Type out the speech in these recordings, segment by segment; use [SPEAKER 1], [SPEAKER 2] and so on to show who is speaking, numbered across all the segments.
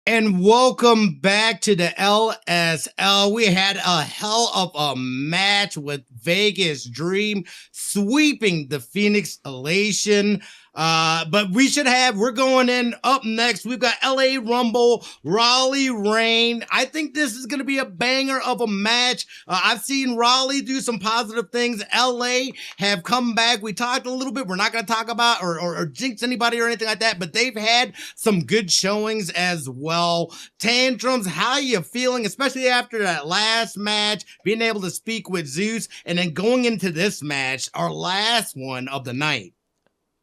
[SPEAKER 1] And welcome back to the LSL. We had a hell of a match with Vegas Dream sweeping the Phoenix Elation. But we're going in up next. We've got LA Rumble, Raleigh Reign. I think this is going to be a banger of a match. I've seen Raleigh do some positive things. LA have come back. We talked a little bit. We're not going to talk about or jinx anybody or anything like that, but they've had some good showings as well. Tantrums, how you feeling, especially after that last match, being able to speak with Zeus, and then going into this match, our last one of the night?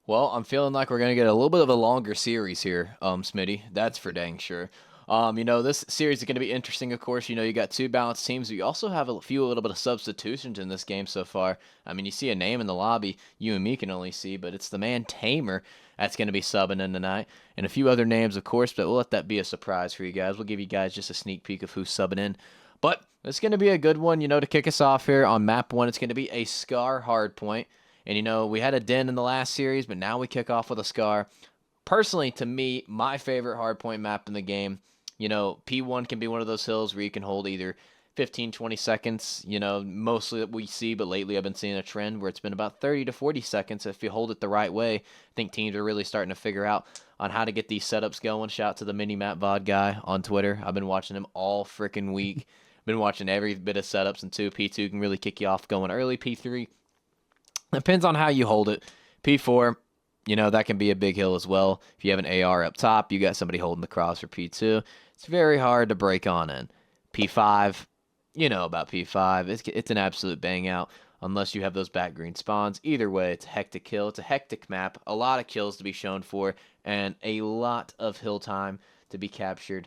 [SPEAKER 2] Well, I'm feeling like we're going to get a little bit of a longer series here, Smitty. That's for dang sure. This series is going to be interesting, of course. You got two balanced teams, but you also have a little bit of substitutions in this game so far. I mean, you see a name in the lobby you and me can only see, but it's the man Tamer that's going to be subbing in tonight. And a few other names, of course, but we'll let that be a surprise for you guys. We'll give you guys just a sneak peek of who's subbing in. But it's going to be a good one, to kick us off here on map 1. It's going to be a Scar hardpoint. And, we had a Den in the last series, but now we kick off with a Scar. Personally, to me, my favorite hardpoint map in the game. P1 can be one of those hills where you can hold either 15, 20 seconds, mostly that we see, but lately I've been seeing a trend where it's been about 30 to 40 seconds. If you hold it the right way, I think teams are really starting to figure out on how to get these setups going. Shout out to the Minimap VOD guy on Twitter. I've been watching him all freaking week. Been watching every bit of setups, and P2 can really kick you off going early. P3 depends on how you hold it. P4, that can be a big hill as well. If you have an AR up top, you got somebody holding the cross for P2. It's very hard to break on in. P5, about P5. It's an absolute bang out unless you have those back green spawns. Either way, it's a hectic kill. It's a hectic map. A lot of kills to be shown for and a lot of hill time to be captured.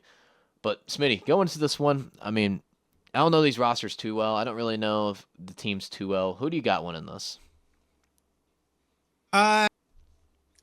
[SPEAKER 2] But, Smitty, going into this one, I don't know these rosters too well. I don't really know if the teams too well. Who do you got winning this?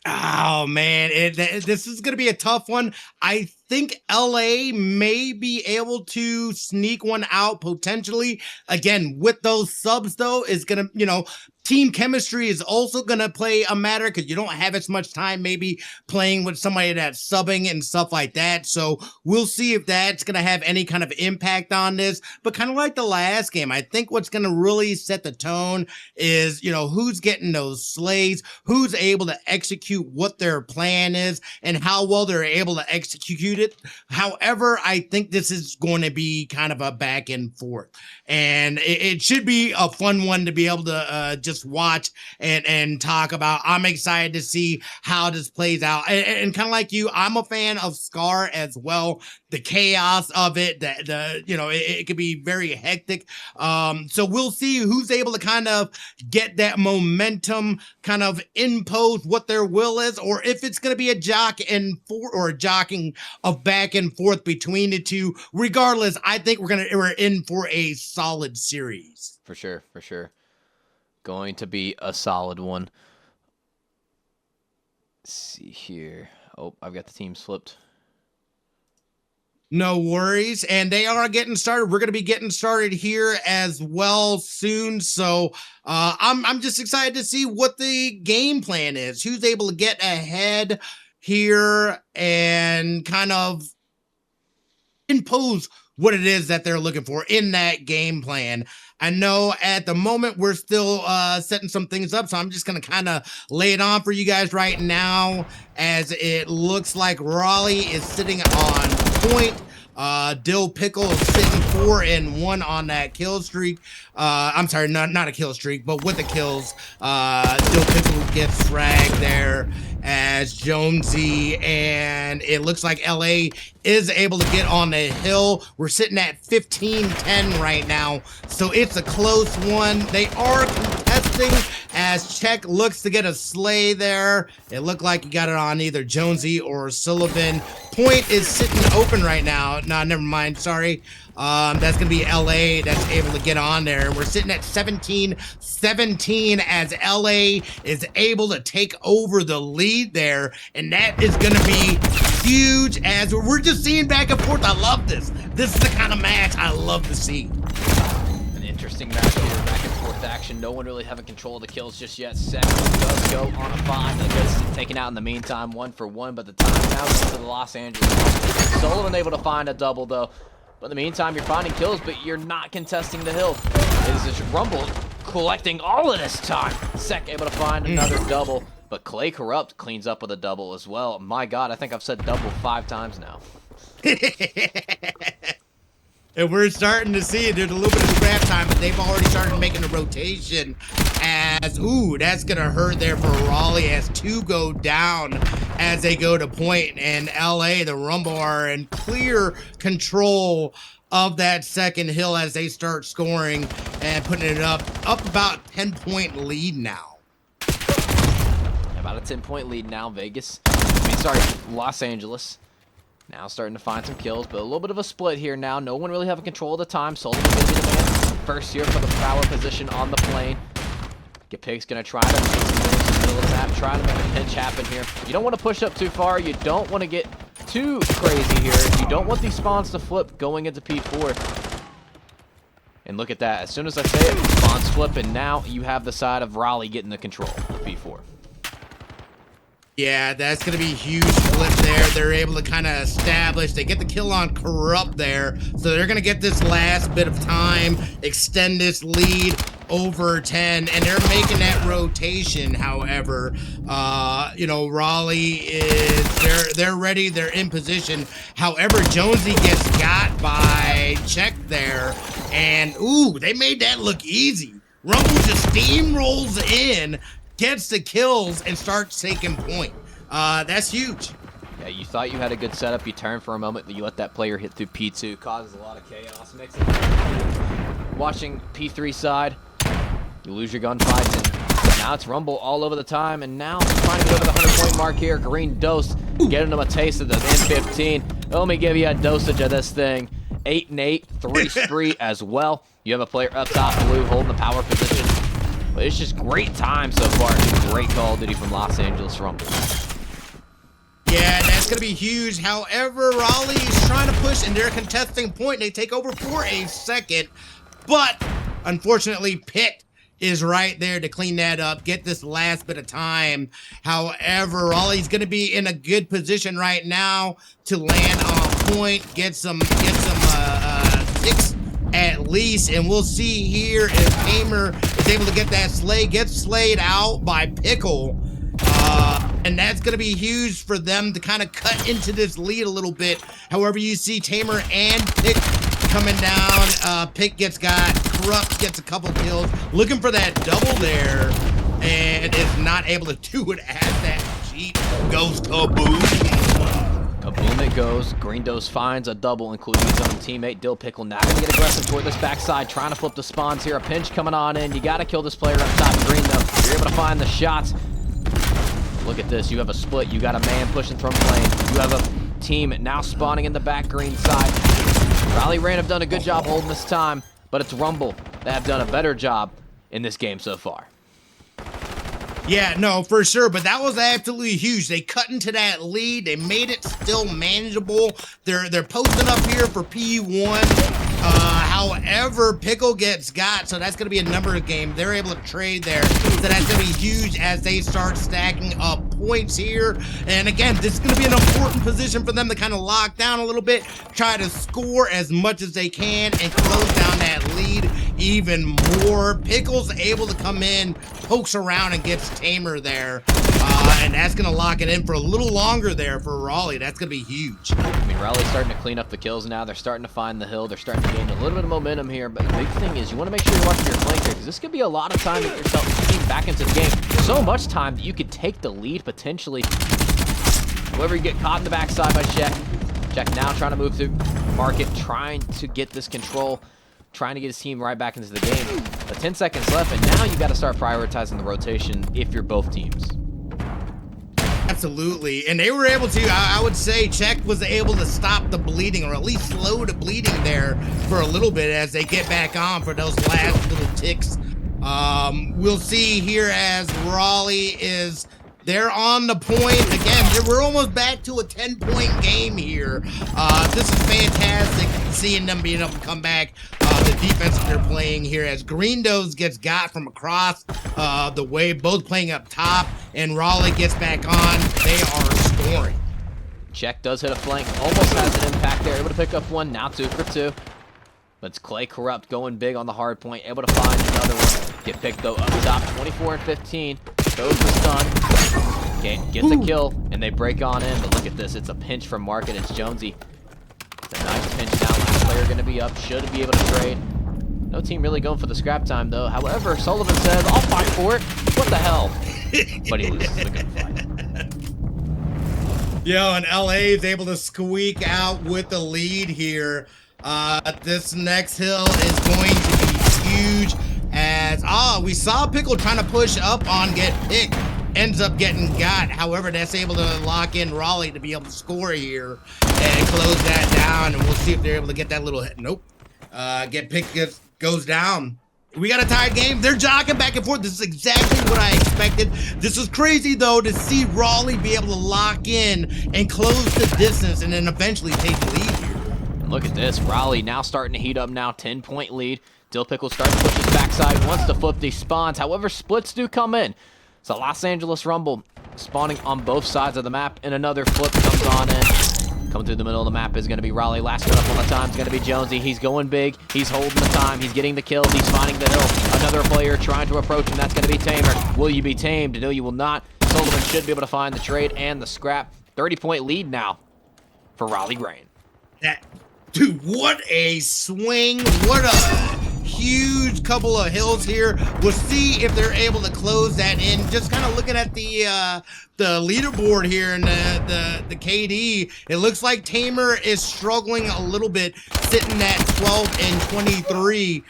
[SPEAKER 1] Oh man, this is going to be a tough one. I think LA may be able to sneak one out potentially. Again, with those subs though, is going to, team chemistry is also going to play a matter because you don't have as much time maybe playing with somebody that's subbing and stuff like that. So we'll see if that's going to have any kind of impact on this. But kind of like the last game, I think what's going to really set the tone is, who's getting those slays, who's able to execute what their plan is, and how well they're able to execute it. However, I think this is going to be kind of a back and forth. And it should be a fun one to be able to just watch and talk about. I'm excited to see how this plays out. And kind of like you, I'm a fan of Scar as well. The chaos of it, it could be very hectic. So we'll see who's able to kind of get that momentum, kind of impose what their will is, or if it's going to be a jockeying of back and forth between the two. Regardless, I think we're in for a solid series.
[SPEAKER 2] For sure. Going to be a solid one. Let's see here. Oh, I've got the teams flipped.
[SPEAKER 1] No worries. And they are getting started. We're going to be getting started here as well soon. So I'm just excited to see what the game plan is. Who's able to get ahead here and kind of impose what it is that they're looking for in that game plan. I know at the moment we're still setting some things up, so I'm just going to kind of lay it on for you guys right now, as it looks like Raleigh is sitting on point. Dill Pickle is sitting 4-1 on that kill streak. I'm sorry, not a kill streak, but with the kills, Dill Pickle gets fragged there as Jonesy, and it looks like LA is able to get on the hill. We're sitting at 15-10 right now, so it's a close one. They are contesting as Check looks to get a slay there. It looked like he got it on either Jonesy or Sullivan. Point is sitting open right now. No, never mind, sorry. That's going to be LA that's able to get on there. We're sitting at 17-17 as LA is able to take over the lead there. And that is going to be huge as we're just seeing back and forth. I love this. This is the kind of match I love to see.
[SPEAKER 2] An interesting match here, back and forth faction. No one really having control of the kills just yet. Second does go on a 5 and gets taken out in the meantime, 1 for 1. But the time now goes to the Los Angeles. Sullivan able to find a double though. But in the meantime, you're finding kills, but you're not contesting the hill. It is this Rumble collecting all of this time. Sec able to find another double. But Clay Corrupt cleans up with a double as well. My God, I think I've said double 5 times now.
[SPEAKER 1] And we're starting to see there's a little bit of scrap time, but they've already started making a rotation as, ooh, that's going to hurt there for Raleigh as 2 go down as they go to point. And LA, the Rumble, are in clear control of that second hill as they start scoring and putting it up about 10-point lead now.
[SPEAKER 2] About a 10-point lead now, Los Angeles. Now starting to find some kills, but a little bit of a split here now. No one really having control of the time. Sullivan going to be the man first here for the power position on the plane. Gepig's going to try to make some moves in the middle of the map, try to make a pinch happen here. You don't want to push up too far. You don't want to get too crazy here. You don't want these spawns to flip going into P4. And look at that. As soon as I say it, spawns flip, and now you have the side of Raleigh getting the control of P4.
[SPEAKER 1] Yeah, that's going to be a huge flip there. They're able to kind of establish. They get the kill on Corrupt there. So they're going to get this last bit of time, extend this lead over 10. And they're making that rotation, however. You know, Raleigh is, they're ready. They're in position. However, Jonesy gets got by Check there. And, ooh, they made that look easy. Rumble just steamrolls in, gets the kills, and starts taking point. That's huge.
[SPEAKER 2] Yeah, you thought you had a good setup. You turn for a moment, but you let that player hit through P2. Causes a lot of chaos. Makes it watching P3 side. You lose your gunfights, and now it's Rumble all over the time. And now trying to get over the 100-point mark here. Green dose, getting them a taste of the M15. Let me give you a dosage of this thing. 8 and 8, 3 spree as well. You have a player up top, blue, holding the power position. But it's just great time so far. Great Call of Duty from Los Angeles Rumble.
[SPEAKER 1] Yeah, that's going to be huge. However, Raleigh is trying to push, and they're contesting point. They take over for a second. But, unfortunately, Pitt is right there to clean that up, get this last bit of time. However, Raleigh's going to be in a good position right now to land on point, get some ticks at least, and we'll see here if Tamer is able to get that slay, gets slayed out by Pickle, and that's going to be huge for them to kind of cut into this lead a little bit. However, you see Tamer and Pick coming down. Pick gets got, Corrupt gets a couple kills, looking for that double there, and is not able to do it as that Jeep goes kaboom.
[SPEAKER 2] Kaboom it goes. Green Dose finds a double, including his own teammate, Dill Pickle. Now going to get aggressive toward this backside, trying to flip the spawns here. A pinch coming on in. You got to kill this player up top. Green, though, you're able to find the shots. Look at this. You have a split. You got a man pushing from lane. You have a team now spawning in the back green side. Raleigh Rain have done a good job holding this time, but it's Rumble that have done a better job in this game so far.
[SPEAKER 1] Yeah, no, for sure, but that was absolutely huge. They cut into that lead. They made it still manageable. They're posting up here for P1. However, Pickle gets got, so that's going to be a number of games. They're able to trade there, so that's going to be huge as they start stacking up points here. And again, this is going to be an important position for them to kind of lock down a little bit, try to score as much as they can, and close down that lead even more. Pickle's able to come in, pokes around, and gets Tamer there. And that's going to lock it in for a little longer there for Raleigh. That's going to be huge.
[SPEAKER 2] I mean, Raleigh's starting to clean up the kills now. They're starting to find the hill. They're starting to gain a little bit of momentum here. But the big thing is you want to make sure you're watching your flank here, because this could be a lot of time that yourself back into the game. So much time that you could take the lead potentially. However, you get caught in the backside by Check. Check now trying to move through market, trying to get this control, trying to get his team right back into the game. But 10 seconds left, and now you got to start prioritizing the rotation if you're both teams.
[SPEAKER 1] Absolutely, and they were able to, I would say Check was able to stop the bleeding, or at least slow the bleeding there for a little bit as they get back on for those last little ticks. We'll see here as Raleigh is, They're on the point. Again, we're almost back to a 10-point game here. This is fantastic seeing them being able to come back. The defense that they're playing here as Greendos gets got from across the way, both playing up top, and Raleigh gets back on. They are scoring.
[SPEAKER 2] Check does hit a flank, almost has an impact there, able to pick up one, now two for two. But it's Clay Corrupt going big on the hard point, able to find another one. Get picked though up top, 24 and 15. Goes the stun. Okay, gets a kill, and they break on in. But look at this, it's a pinch from Market. It's Jonesy. It's a nice pinch now. Last player going to be up, should be able to trade. No team really going for the scrap time though. However, Sullivan says, I'll fight for it. What the hell? But he loses the gunfight.
[SPEAKER 1] Yo, and LA is able to squeak out with the lead here. This next hill is going to be huge as, we saw Pickle trying to push up on get picked. Ends up getting got. However, that's able to lock in Raleigh to be able to score here and close that down. And we'll see if they're able to get that little hit. Nope. Get picked, goes down. We got a tied game. They're jogging back and forth. This is exactly what I expected. This is crazy, though, to see Raleigh be able to lock in and close the distance and then eventually take the lead here.
[SPEAKER 2] Look at this. Raleigh now starting to heat up now. 10-point lead. Dill Pickle starting to push his backside. Wants to flip these spawns. However, splits do come in. It's a Los Angeles Rumble spawning on both sides of the map. And another flip comes on in. Coming through the middle of the map is going to be Raleigh. Last one up on the time is going to be Jonesy. He's going big. He's holding the time. He's getting the kills. He's finding the hill. Another player trying to approach him. That's going to be Tamer. Will you be tamed? No, you will not. Sullivan should be able to find the trade and the scrap. 30-point lead now for Raleigh Grain.
[SPEAKER 1] Dude, what a swing. What a huge couple of hills here. We'll see if they're able to close that in. Just kind of looking at the leaderboard here and the KD, it looks like Tamer is struggling a little bit, sitting at 12 and 23.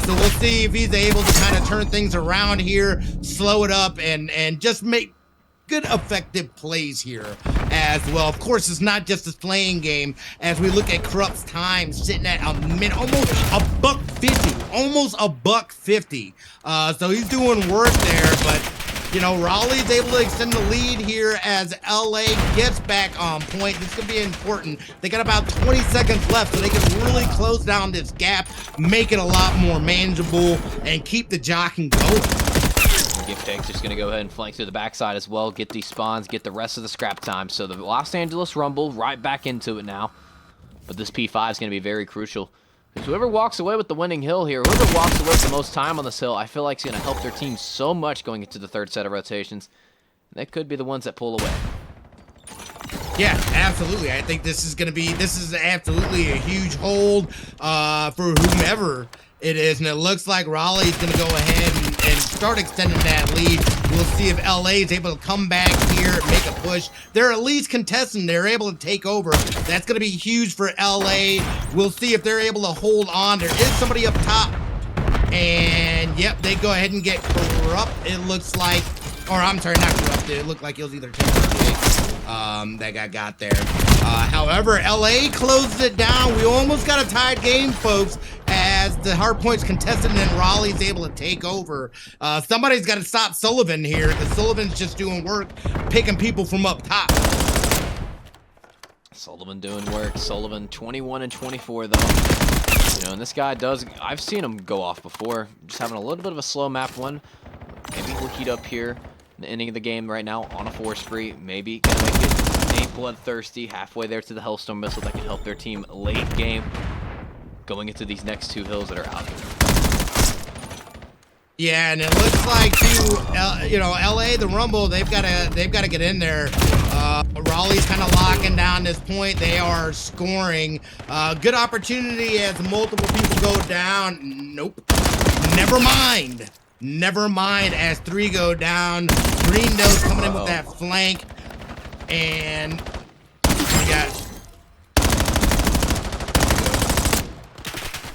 [SPEAKER 1] So we'll see if he's able to kind of turn things around here, slow it up, and just make good effective plays here as well. Of course, it's not just a playing game as we look at Corrupt's time sitting at a minute, almost $1.50, almost $1.50. So he's doing work there, but you know, Raleigh's able to extend the lead here as LA gets back on point. This could be important. They got about 20 seconds left, so they can really close down this gap, make it a lot more manageable, and keep the jockeying going.
[SPEAKER 2] Get picked, just going to go ahead and flank through the backside as well, get these spawns, get the rest of the scrap time. So the Los Angeles Rumble right back into it now. But this P5 is going to be very crucial. Because whoever walks away with the winning hill here, whoever walks away with the most time on this hill, I feel like is going to help their team so much going into the third set of rotations. And they could be the ones that pull away.
[SPEAKER 1] Yeah, absolutely. I think this is absolutely a huge hold for whomever it is. And it looks like Raleigh's going to go ahead and start extending that lead. We'll see if LA is able to come back here, make a push. They're at least contesting. They're able to take over. That's going to be huge for LA. We'll see if they're able to hold on. There is somebody up top. And, yep, they go ahead and get Corrupt, it looks like. Or, I'm sorry, not Corrupted. It looked like it was either that got there. However, LA closes it down. We almost got a tied game, folks, as the hard points contested and then Raleigh's able to take over. Somebody's got to stop Sullivan here because Sullivan's just doing work, picking people from up top.
[SPEAKER 2] Sullivan doing work. Sullivan 21 and 24 though. You know, and this guy does, I've seen him go off before. Just having a little bit of a slow map one. Maybe we'll heat up here. The ending of the game right now on a 4 spree. Maybe gonna make it ain't bloodthirsty halfway there to the Hellstone missile that can help their team late game going into these next 2 hills that are out there.
[SPEAKER 1] Yeah, and it looks like too, you know, LA, the Rumble, they've got to get in there. Raleigh's kind of locking down this point. They are scoring. Good opportunity as multiple people go down. Nope. Never mind. Never mind as 3 go down. Greendos coming in with that flank. And we got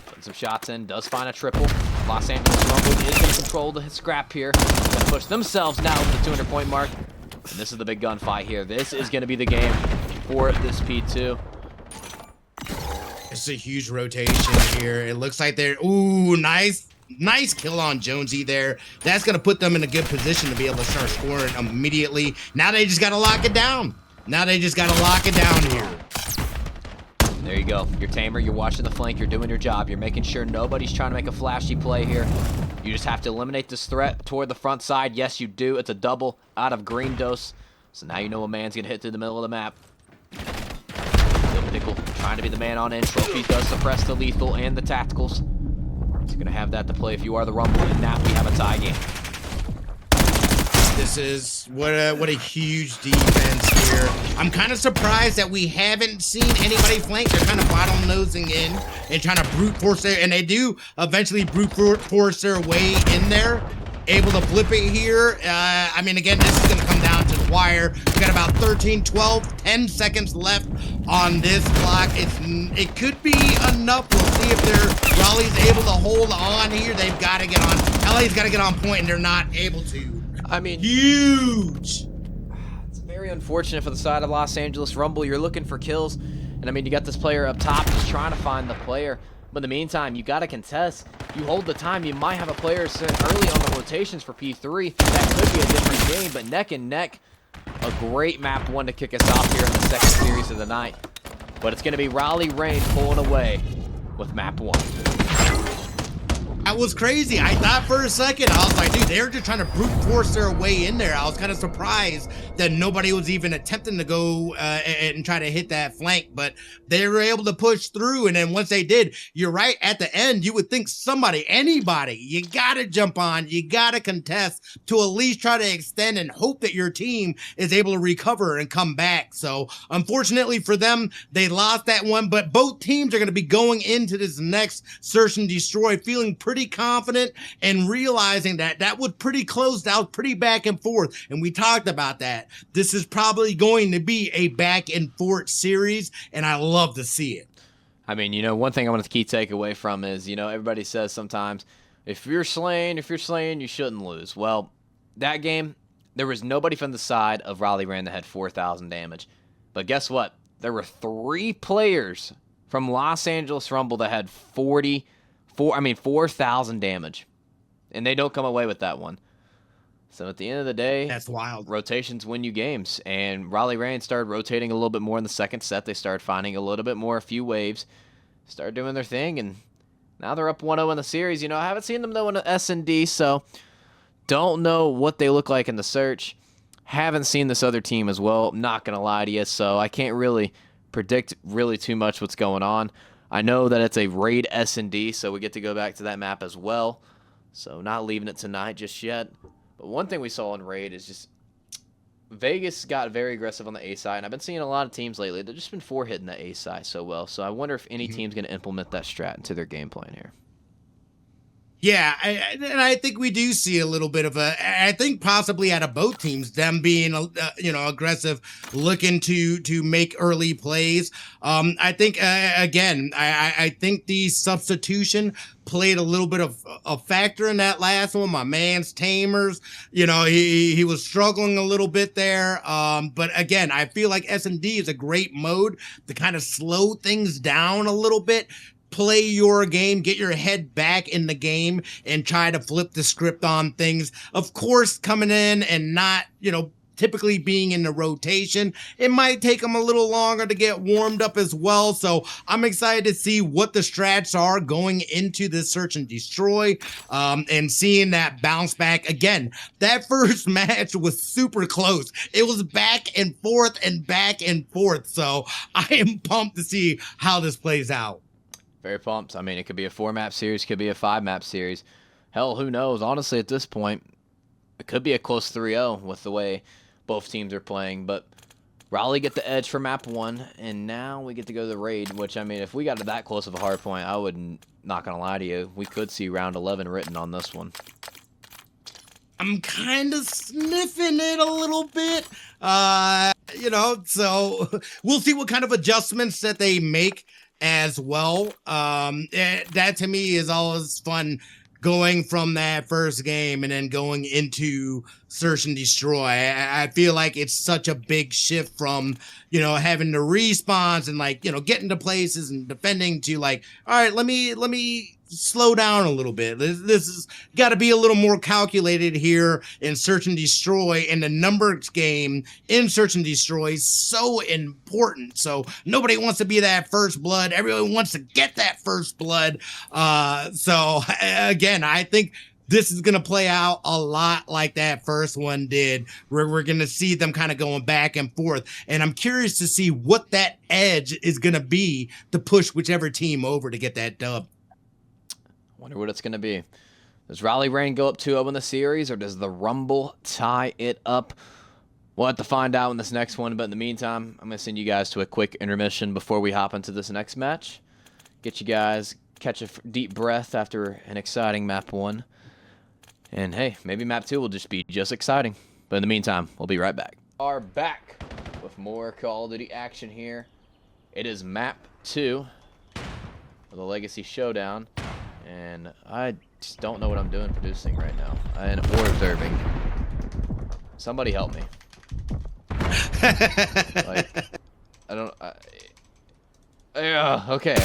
[SPEAKER 2] putting some shots in, does find a triple. Los Angeles Rumble is going to control the scrap here. Going to push themselves now to the 200-point mark. And this is the big gunfight here. This is going to be the game for this P2.
[SPEAKER 1] It's a huge rotation here. It looks like they're, ooh, nice Nice kill on Jonesy there. That's going to put them in a good position to be able to start scoring immediately. Now they just got to lock it down. Here.
[SPEAKER 2] There you go. You're Tamer, you're watching the flank, you're doing your job. You're making sure nobody's trying to make a flashy play here. You just have to eliminate this threat toward the front side. Yes, you do. It's a double out of green dose. So now you know a man's going to hit through the middle of the map. Pickle trying to be the man on in. Trophy does suppress the lethal and the tacticals. He's going to have that to play if you are the Rumble, and now we have a tie game.
[SPEAKER 1] This is what a huge defense here. I'm kind of surprised that we haven't seen anybody flank. They're kind of bottom nosing in and trying to brute force there, and they do eventually brute force their way in there. Able to flip it here. I mean, again, this is going to come down to the wire. We got about 13, 12, 10 seconds left on this clock. It could be enough. We'll see if Raleigh's able to hold on here. They've got to get on. LA's got to get on point, and they're not able to.
[SPEAKER 2] I mean,
[SPEAKER 1] huge.
[SPEAKER 2] It's very unfortunate for the side of Los Angeles Rumble. You're looking for kills, and I mean, you got this player up top just trying to find the player. But in the meantime, you got to contest. You hold the time. You might have a player sent early on the rotations for P3. That could be a different game, but neck and neck, a great map one to kick us off here in the second series of the night. But it's going to be Raleigh Rain pulling away with map one.
[SPEAKER 1] That was crazy. I thought for a second, I was like, dude, they're just trying to brute force their way in there. I was kind of surprised that nobody was even attempting to go and try to hit that flank, but they were able to push through. And then once they did, you're right, at the end, you would think anybody, you got to jump on, you got to contest to at least try to extend and hope that your team is able to recover and come back. So unfortunately for them, they lost that one, but both teams are going to be going into this next Search and Destroy feeling pretty confident and realizing that was pretty close out, pretty back and forth. And we talked about that. This is probably going to be a back and forth series, and I love to see it.
[SPEAKER 2] I mean, you know, one thing I want to key takeaway from is, you know, everybody says sometimes, if you're slain, you shouldn't lose. Well, that game, there was nobody from the side of Raleigh Rain that had 4,000 damage. But guess what? There were 3 players from Los Angeles Rumble that had 4,000 damage. And they don't come away with that one. So at the end of the day,
[SPEAKER 1] that's wild.
[SPEAKER 2] Rotations win you games. And Raleigh Rain started rotating a little bit more in the second set. They started finding a little bit more, a few waves. Started doing their thing, and now they're up 1-0 in the series. You know, I haven't seen them, though, in the S&D, so don't know what they look like in the search. Haven't seen this other team as well, not going to lie to you, so I can't really predict really too much what's going on. I know that it's a raid S&D, so we get to go back to that map as well. So not leaving it tonight just yet. But one thing we saw in raid is just Vegas got very aggressive on the A side, and I've been seeing a lot of teams lately. They've just been hitting the A side so well. So I wonder if any team's going to implement that strat into their game plan here.
[SPEAKER 1] Yeah, and I think we do see a little bit of I think possibly out of both teams, them being, aggressive, looking to make early plays. I think, again, I think the substitution played a little bit of a factor in that last one. My man's Tamers, he was struggling a little bit there. But again, I feel like S&D is a great mode to kind of slow things down a little bit. Play your game, get your head back in the game, and try to flip the script on things. Of course, coming in and not, typically being in the rotation, it might take them a little longer to get warmed up as well. So I'm excited to see what the strats are going into this Search and Destroy, and seeing that bounce back. Again, that first match was super close. It was back and forth and back and forth. So I am pumped to see how this plays out.
[SPEAKER 2] Very pumped. I mean, it could be a 4-map series, could be a 5-map series. Hell, who knows? Honestly, at this point, it could be a close 3-0 with the way both teams are playing. But Raleigh get the edge for map 1, and now we get to go to the raid, which, I mean, if we got to that close of a hard point, I wouldn't, not going to lie to you, we could see round 11 written on this one.
[SPEAKER 1] I'm kind of sniffing it a little bit, so we'll see what kind of adjustments that they make as well. That to me is always fun, going from that first game and then going into Search and Destroy. I feel like it's such a big shift from, having to respawns and getting to places and defending to all right, let me slow down a little bit. This has got to be a little more calculated here in Search and Destroy, and the numbers game in Search and Destroy is so important. So nobody wants to be that first blood. Everyone wants to get that first blood. So again, I think this is going to play out a lot like that first one did, where we're going to see them kind of going back and forth. And I'm curious to see what that edge is going to be to push whichever team over to get that dub.
[SPEAKER 2] Wonder what it's going to be. Does Raleigh Rain go up 2-0 in the series, or does the Rumble tie it up? We'll have to find out in this next one, but in the meantime, I'm going to send you guys to a quick intermission before we hop into this next match. Get you guys catch a deep breath after an exciting map 1. And hey, maybe map 2 will just be just exciting. But in the meantime, we'll be right back. Are back with more Call of Duty action here. It is map 2 of the Legacy Showdown. And I just don't know what I'm doing producing right now. Or observing. Somebody help me. Like, I don't... yeah, okay.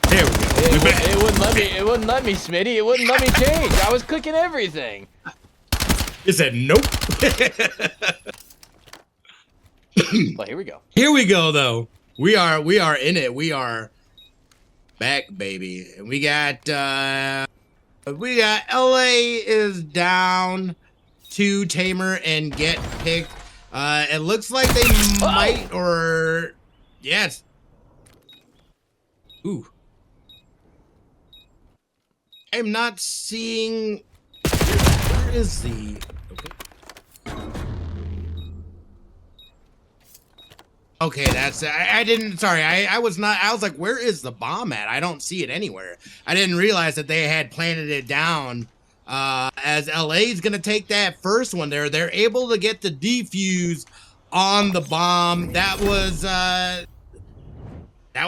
[SPEAKER 1] There we go.
[SPEAKER 2] It wouldn't let me, Smitty. It wouldn't let me change. I was clicking everything.
[SPEAKER 1] It said nope.
[SPEAKER 2] But here we go.
[SPEAKER 1] Here we go, though. We are in it. We are back, baby. And we got LA is down to Tamer and get picked. It looks like they might, or yes. Ooh. I'm not seeing. Where is the? Okay, that's. I didn't. Sorry, I was not. I was like, where is the bomb at? I don't see it anywhere. I didn't realize that they had planted it down. As LA's gonna take that first one there. They're able to get the defuse on the bomb. That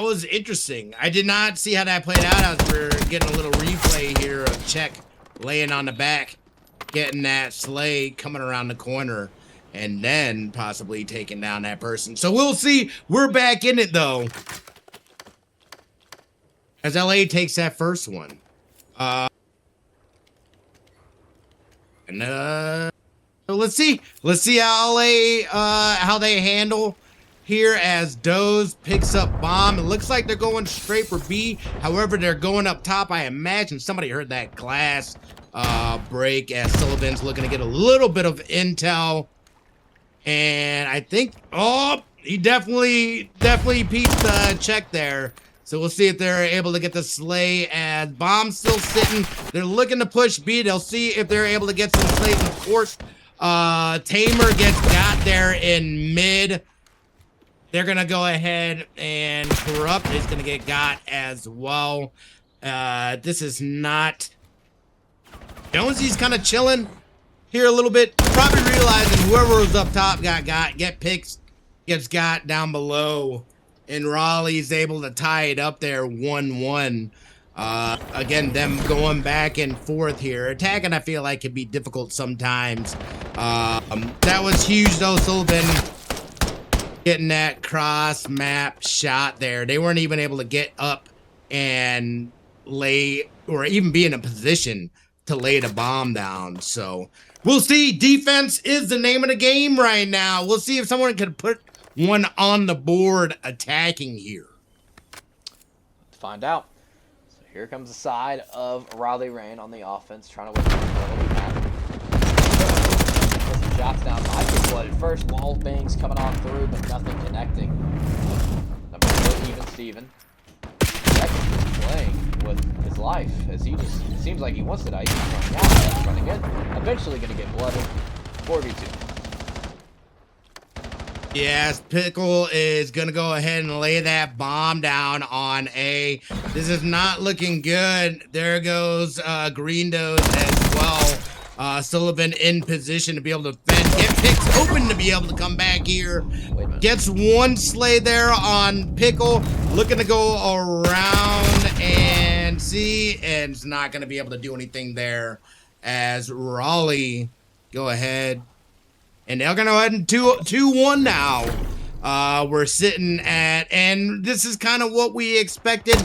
[SPEAKER 1] was interesting. I did not see how that played out as we're getting a little replay here of Czech laying on the back, getting that sleigh coming around the corner, and then possibly taking down that person. So we'll see. We're back in it, though, as LA takes that first one. So let's see. Let's see how LA, how they handle here as Doze picks up bomb. It looks like they're going straight for B. However, they're going up top. I imagine somebody heard that glass break as Sullivan's looking to get a little bit of intel. And I think, oh, he definitely peeped the check there. So we'll see if they're able to get the sleigh as bomb's still sitting. They're looking to push B. They'll see if they're able to get some slays. Of course, Tamer gets got there in mid. They're going to go ahead and Corrupt is going to get got as well. This is not... Jonesy's kind of chilling here a little bit. Probably realizing whoever was up top gets got down below. And Raleigh's able to tie it up there 1-1. Again, them going back and forth here. Attacking, I feel like, can be difficult sometimes. That was huge, though. Sullivan getting that cross map shot there. They weren't even able to get up and lay, or even be in a position to lay the bomb down. So we'll see. Defense is the name of the game right now. We'll see if someone can put one on the board attacking here.
[SPEAKER 2] Find out. So here comes the side of Raleigh Rain on the offense, trying to win the map. Shots down by Blood at first. Wall bangs coming on through, but nothing connecting. Number 2, even Steven. Second, playing with his life as he just, it seems like he wants to die. He's running out, he's running in. Eventually going to get blooded. 4v2.
[SPEAKER 1] Yes, Pickle is going to go ahead and lay that bomb down on A. This is not looking good. There goes Green Dose as well. Sullivan in position to be able to defend. Get Picks open to be able to come back here. Gets one slay there on Pickle. Looking to go around and see. And it's not going to be able to do anything there as Raleigh go ahead. And they're going to go ahead and 2-1 now. We're sitting at, and this is kind of what we expected.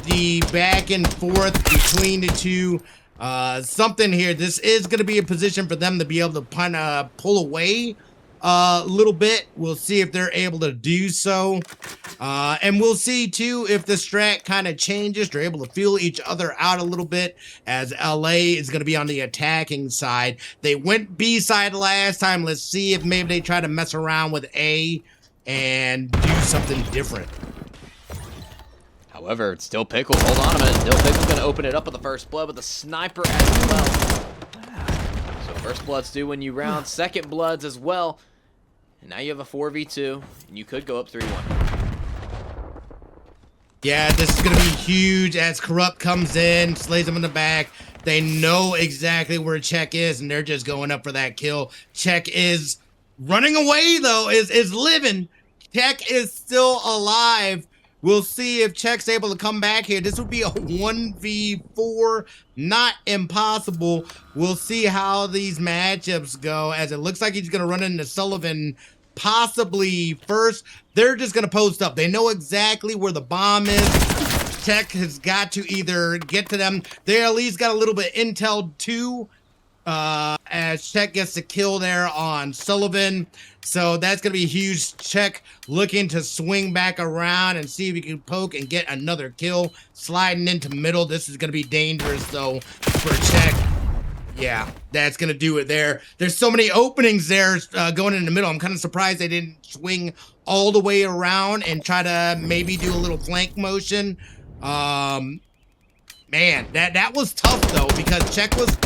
[SPEAKER 1] the back and forth between the two. Something here. This is going to be a position for them to be able to kind of pull away a little bit. We'll see if they're able to do so. And we'll see too if the strat kind of changes. They're able to feel each other out a little bit, as LA is going to be on the attacking side. They went B side last time. Let's see if maybe they try to mess around with A and do something different.
[SPEAKER 2] However, it's Dill Pickle. Hold on a minute. Dill Pickle's going to open it up with the first blood with the sniper as well. So first bloods do win you rounds. Second bloods as well. And now you have a 4v2, and you could go up 3-1.
[SPEAKER 1] Yeah, this is going to be huge as Corrupt comes in, slays him in the back. They know exactly where Check is, and they're just going up for that kill. Check is running away, though, is living. Check is still alive. We'll see if Check's able to come back here. This would be a 1v4, not impossible. We'll see how these matchups go, as it looks like he's going to run into Sullivan possibly first. They're just going to post up. They know exactly where the bomb is. Check has got to either get to them. They at least got a little bit intel too, as Check gets the kill there on Sullivan. So that's going to be a huge. Check looking to swing back around and see if he can poke and get another kill. Sliding into middle. This is going to be dangerous, though, for Check. Yeah, that's going to do it there. There's so many openings there going in the middle. I'm kind of surprised they didn't swing all the way around and try to maybe do a little flank motion. Man, that was tough, though, because Check was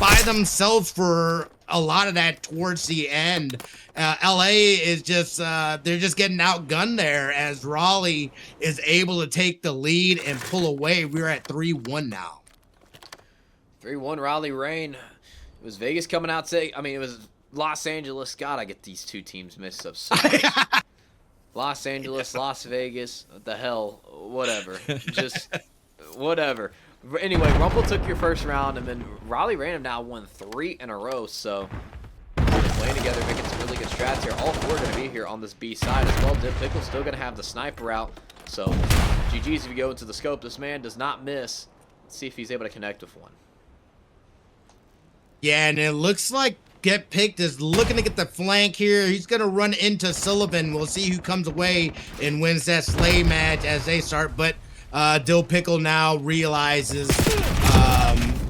[SPEAKER 1] by themselves for a lot of that towards the end. LA is just, they're just getting outgunned there, as Raleigh is able to take the lead and pull away. We're at 3-1 now.
[SPEAKER 2] 3-1 Raleigh reign. It was Vegas coming out saying, I mean, it was Los Angeles. God, I get these two teams mixed up so much. Los Angeles, Las Vegas, what the hell, whatever. Just whatever. Anyway, Rumble took your first round, and then Raleigh Random now won 3 in a row, so they're playing together, making some really good strats here. All 4 are going to be here on this B side as well. Dip Pickle's still going to have the sniper out, so GG's if you go into the scope. This man does not miss. Let's see if he's able to connect with one.
[SPEAKER 1] Yeah, and it looks like Get Picked is looking to get the flank here. He's going to run into Sullivan. We'll see who comes away and wins that slay match as they start, but Dill Pickle now realizes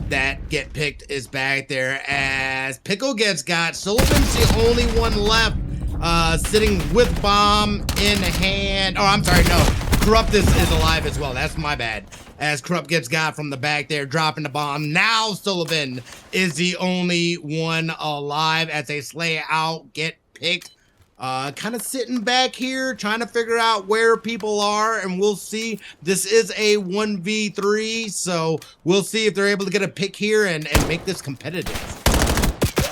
[SPEAKER 1] that Get Picked is back there, as Pickle gets got. Sullivan's the only one left, sitting with bomb in hand. Oh, I'm sorry, no. Corrupt is alive as well. That's my bad. As Corrupt gets got from the back there, dropping the bomb. Now Sullivan is the only one alive as they slay out Get Picked. Kind of sitting back here, trying to figure out where people are, and we'll see. This is a 1v3, so we'll see if they're able to get a pick here and make this competitive.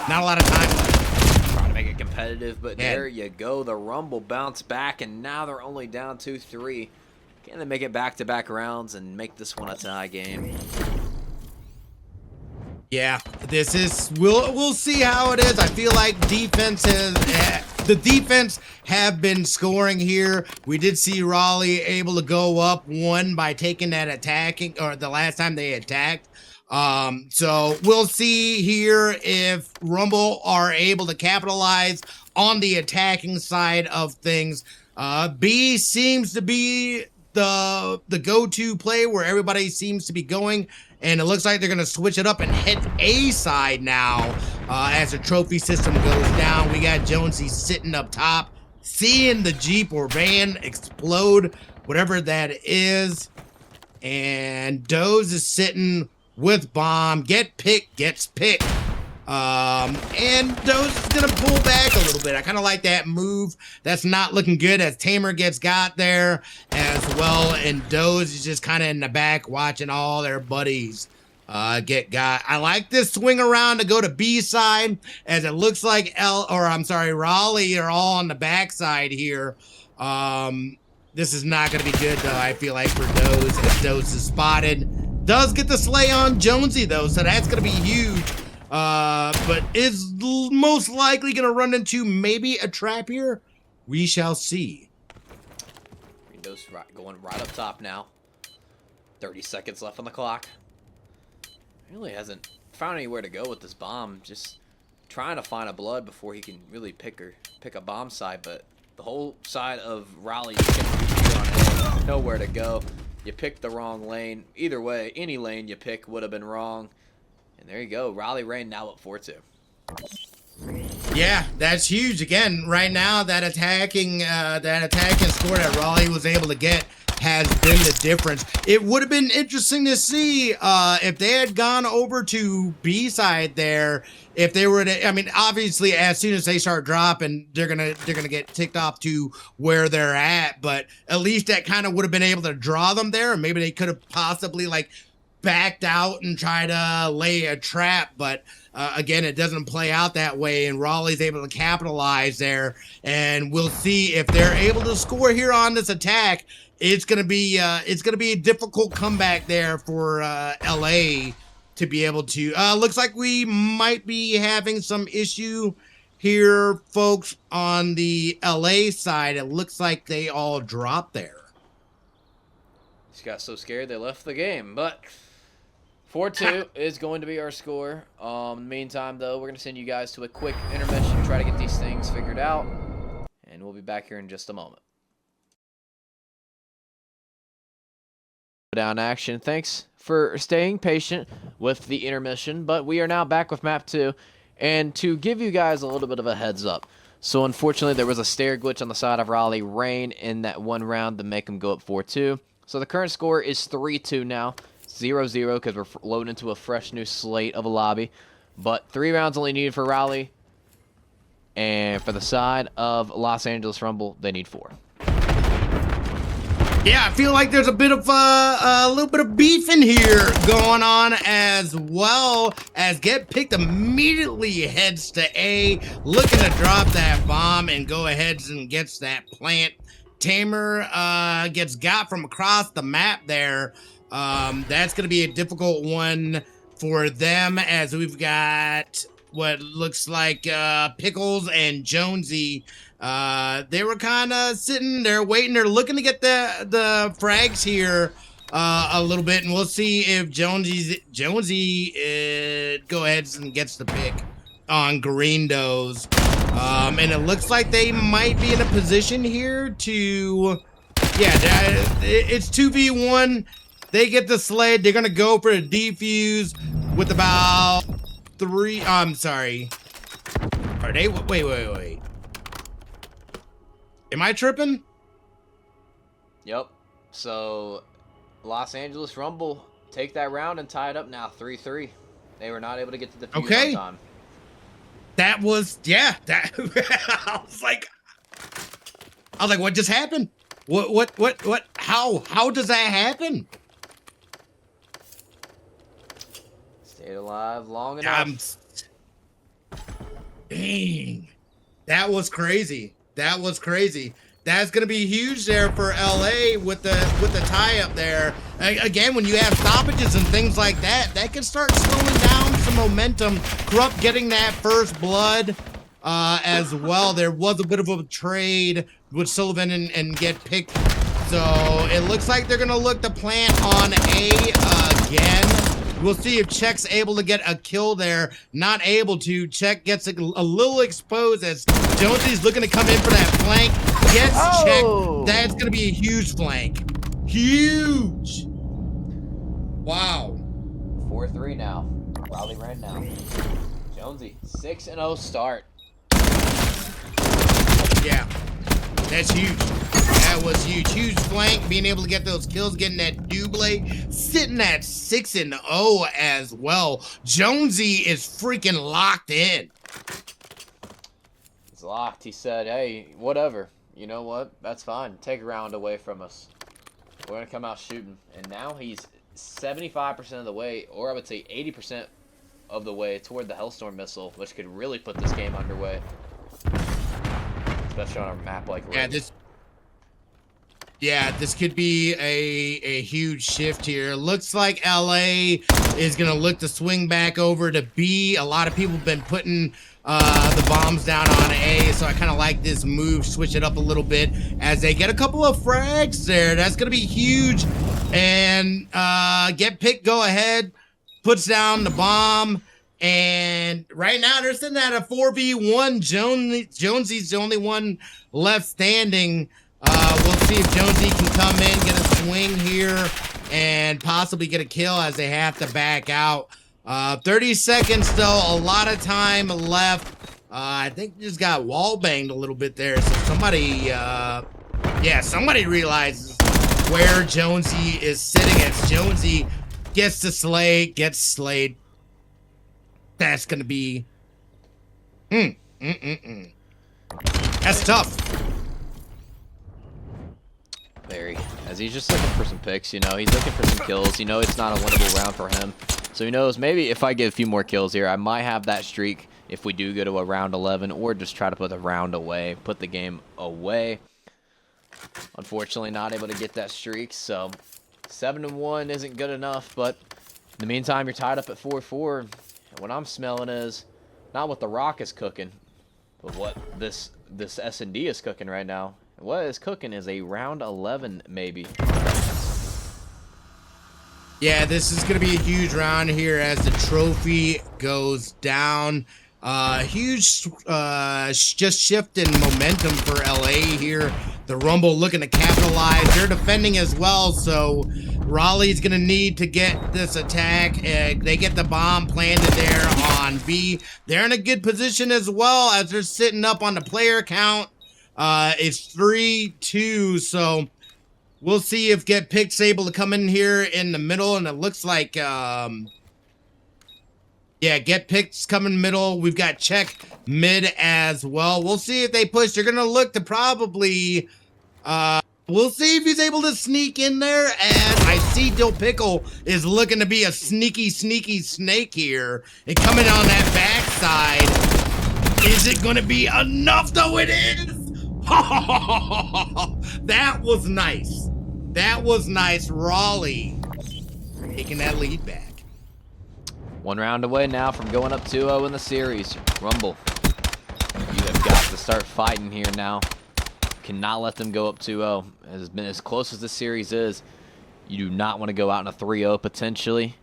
[SPEAKER 1] Not a lot of time left.
[SPEAKER 2] Trying to make it competitive, but there you go. The Rumble bounced back, and now they're only down 2-3. Can they make it back-to-back rounds and make this one a tie game?
[SPEAKER 1] Yeah, this is, we'll see how it is. I feel like defense the defense have been scoring here. We did see Raleigh able to go up 1 by taking that attacking, or the last time they attacked. So we'll see here if Rumble are able to capitalize on the attacking side of things. B seems to be the go-to play where everybody seems to be going, and it looks like they're going to switch it up and hit A side now as the trophy system goes down. We got Jonesy sitting up top, seeing the Jeep or van explode, whatever that is, and Doze is sitting with bomb. Get Picked gets picked. And Doze is gonna pull back a little bit. I kind of like that move. That's not looking good as Tamer gets got there as well, and Doze is just kind of in the back watching all their buddies get got. I like this swing around to go to B side, as it looks like Raleigh are all on the back side here. This is not gonna be good though, I feel like, for Doze, as Doze is spotted. Does get the slay on Jonesy though, so that's gonna be huge. But is most likely going to run into maybe a trap here. We shall see.
[SPEAKER 2] Windows going right up top now. 30 seconds left on the clock. Really hasn't found anywhere to go with this bomb. Just trying to find a blood before he can really pick a bomb side, but the whole side of Raleigh is going to be on A. Nowhere to go. You picked the wrong lane. Either way, any lane you pick would have been wrong. And there you go. Raleigh Rain now at 4-2.
[SPEAKER 1] Yeah, that's huge. Again, right now that attacking score that Raleigh was able to get has been the difference. It would have been interesting to see if they had gone over to B side there. If they were to, I mean, obviously, as soon as they start dropping, they're gonna get ticked off to where they're at. But at least that kind of would have been able to draw them there. Maybe they could have possibly like backed out and try to lay a trap, but again, it doesn't play out that way, and Raleigh's able to capitalize there, and we'll see if they're able to score here on this attack. It's gonna be a difficult comeback there for LA to be able to. Looks like we might be having some issue here, folks, on the LA side. It looks like they all dropped there.
[SPEAKER 2] Just got so scared they left the game, but 4-2 is going to be our score. In the meantime, though, we're going to send you guys to a quick intermission, try to get these things figured out, and we'll be back here in just a moment. Down action. Thanks for staying patient with the intermission, but we are now back with map 2, and to give you guys a little bit of a heads up. So unfortunately, there was a stair glitch on the side of Raleigh Rain in that one round to make them go up 4-2. So the current score is 3-2 now. 0-0 because we're loading into a fresh new slate of a lobby. But 3 rounds only needed for Raleigh. And for the side of Los Angeles Rumble, they need 4.
[SPEAKER 1] Yeah, I feel like there's a bit of a little bit of beef in here going on, as well as Get Picked immediately heads to A, looking to drop that bomb and go ahead and gets that plant. Tamer gets got from across the map there. That's going to be a difficult one for them, as we've got what looks like Pickles and Jonesy. They were kind of sitting there waiting. They're looking to get the frags here a little bit, and we'll see if Jonesy go ahead and gets the pick on Grindos. And it looks like they might be in a position here to, yeah, it's 2v1. They get the sled. They're going to go for a defuse with about 3. I'm sorry. Are they? Wait. Am I tripping?
[SPEAKER 2] Yep. So, Los Angeles Rumble take that round and tie it up now, 3-3. They were not able to get to the defuse on time.
[SPEAKER 1] That was, yeah. That I was like, what just happened? What? How does that happen?
[SPEAKER 2] Stayed alive long enough.
[SPEAKER 1] Dang. That was crazy. That's gonna be huge there for LA with the tie up there. Again, when you have stoppages and things like that, that can start slowing down some momentum. Corrupt getting that first blood as well. There was a bit of a trade with Sullivan and Get Picked. So it looks like they're gonna look to plant on A again. We'll see if Check's able to get a kill there. Not able to. Check gets a little exposed as Jonesy's looking to come in for that flank. Gets Check. That's going to be a huge flank. Huge. Wow.
[SPEAKER 2] 4-3 now. Raleigh right now. Jonesy, 6-0 start.
[SPEAKER 1] Yeah. That's huge. That was huge. Huge flank, being able to get those kills, getting that double, sitting at 6-0 as well. Jonesy is freaking locked in.
[SPEAKER 2] He's locked. He said, hey, whatever. You know what? That's fine. Take a round away from us. We're going to come out shooting. And now he's 75% of the way, or I would say 80% of the way toward the Hellstorm missile, which could really put this game underway. Especially on a map like Raleigh.
[SPEAKER 1] This could be a huge shift here. Looks like LA is going to look to swing back over to B. A lot of people have been putting the bombs down on A, so I kind of like this move. Switch it up a little bit as they get a couple of frags there. That's going to be huge. And Get Picked, go ahead, puts down the bomb. And right now they're sitting at a 4v1. Jonesy's the only one left standing. We'll see if Jonesy can come in, get a swing here, and possibly get a kill as they have to back out. 30 seconds still, a lot of time left. I think just got wall banged a little bit there. So somebody, somebody realizes where Jonesy is sitting as Jonesy gets slayed. That's gonna be, That's tough.
[SPEAKER 2] Very, as he's just looking for some picks, you know, he's looking for some kills. You know, it's not a winnable round for him. So he knows maybe if I get a few more kills here, I might have that streak if we do go to a round 11, or just try to put the round away, put the game away. Unfortunately, not able to get that streak, so 7-1 isn't good enough, but in the meantime, you're tied up at 4-4. And what I'm smelling is not what the Rock is cooking, but what this S&D is cooking right now. What is cooking is a round 11, maybe.
[SPEAKER 1] Yeah, this is going to be a huge round here as the trophy goes down. Huge just shift in momentum for LA here. The Rumble looking to capitalize. They're defending as well, so Raleigh's going to need to get this attack. They get the bomb planted there on B. They're in a good position as well as they're sitting up on the player count. It's 3-2, so we'll see if Get Picked's able to come in here in the middle, and it looks like, Get Picked's coming middle. We've got Check mid as well. We'll see if they push. They're going to look to probably, we'll see if he's able to sneak in there, as I see Dill Pickle is looking to be a sneaky snake here. And coming on that backside, is it going to be enough? Though it is. That was nice. That was nice. Raleigh taking that lead back.
[SPEAKER 2] One round away now from going up 2-0 in the series. Rumble, you have got to start fighting here now. Cannot let them go up 2-0. It has been as close as this series is. You do not want to go out in a 3-0 potentially.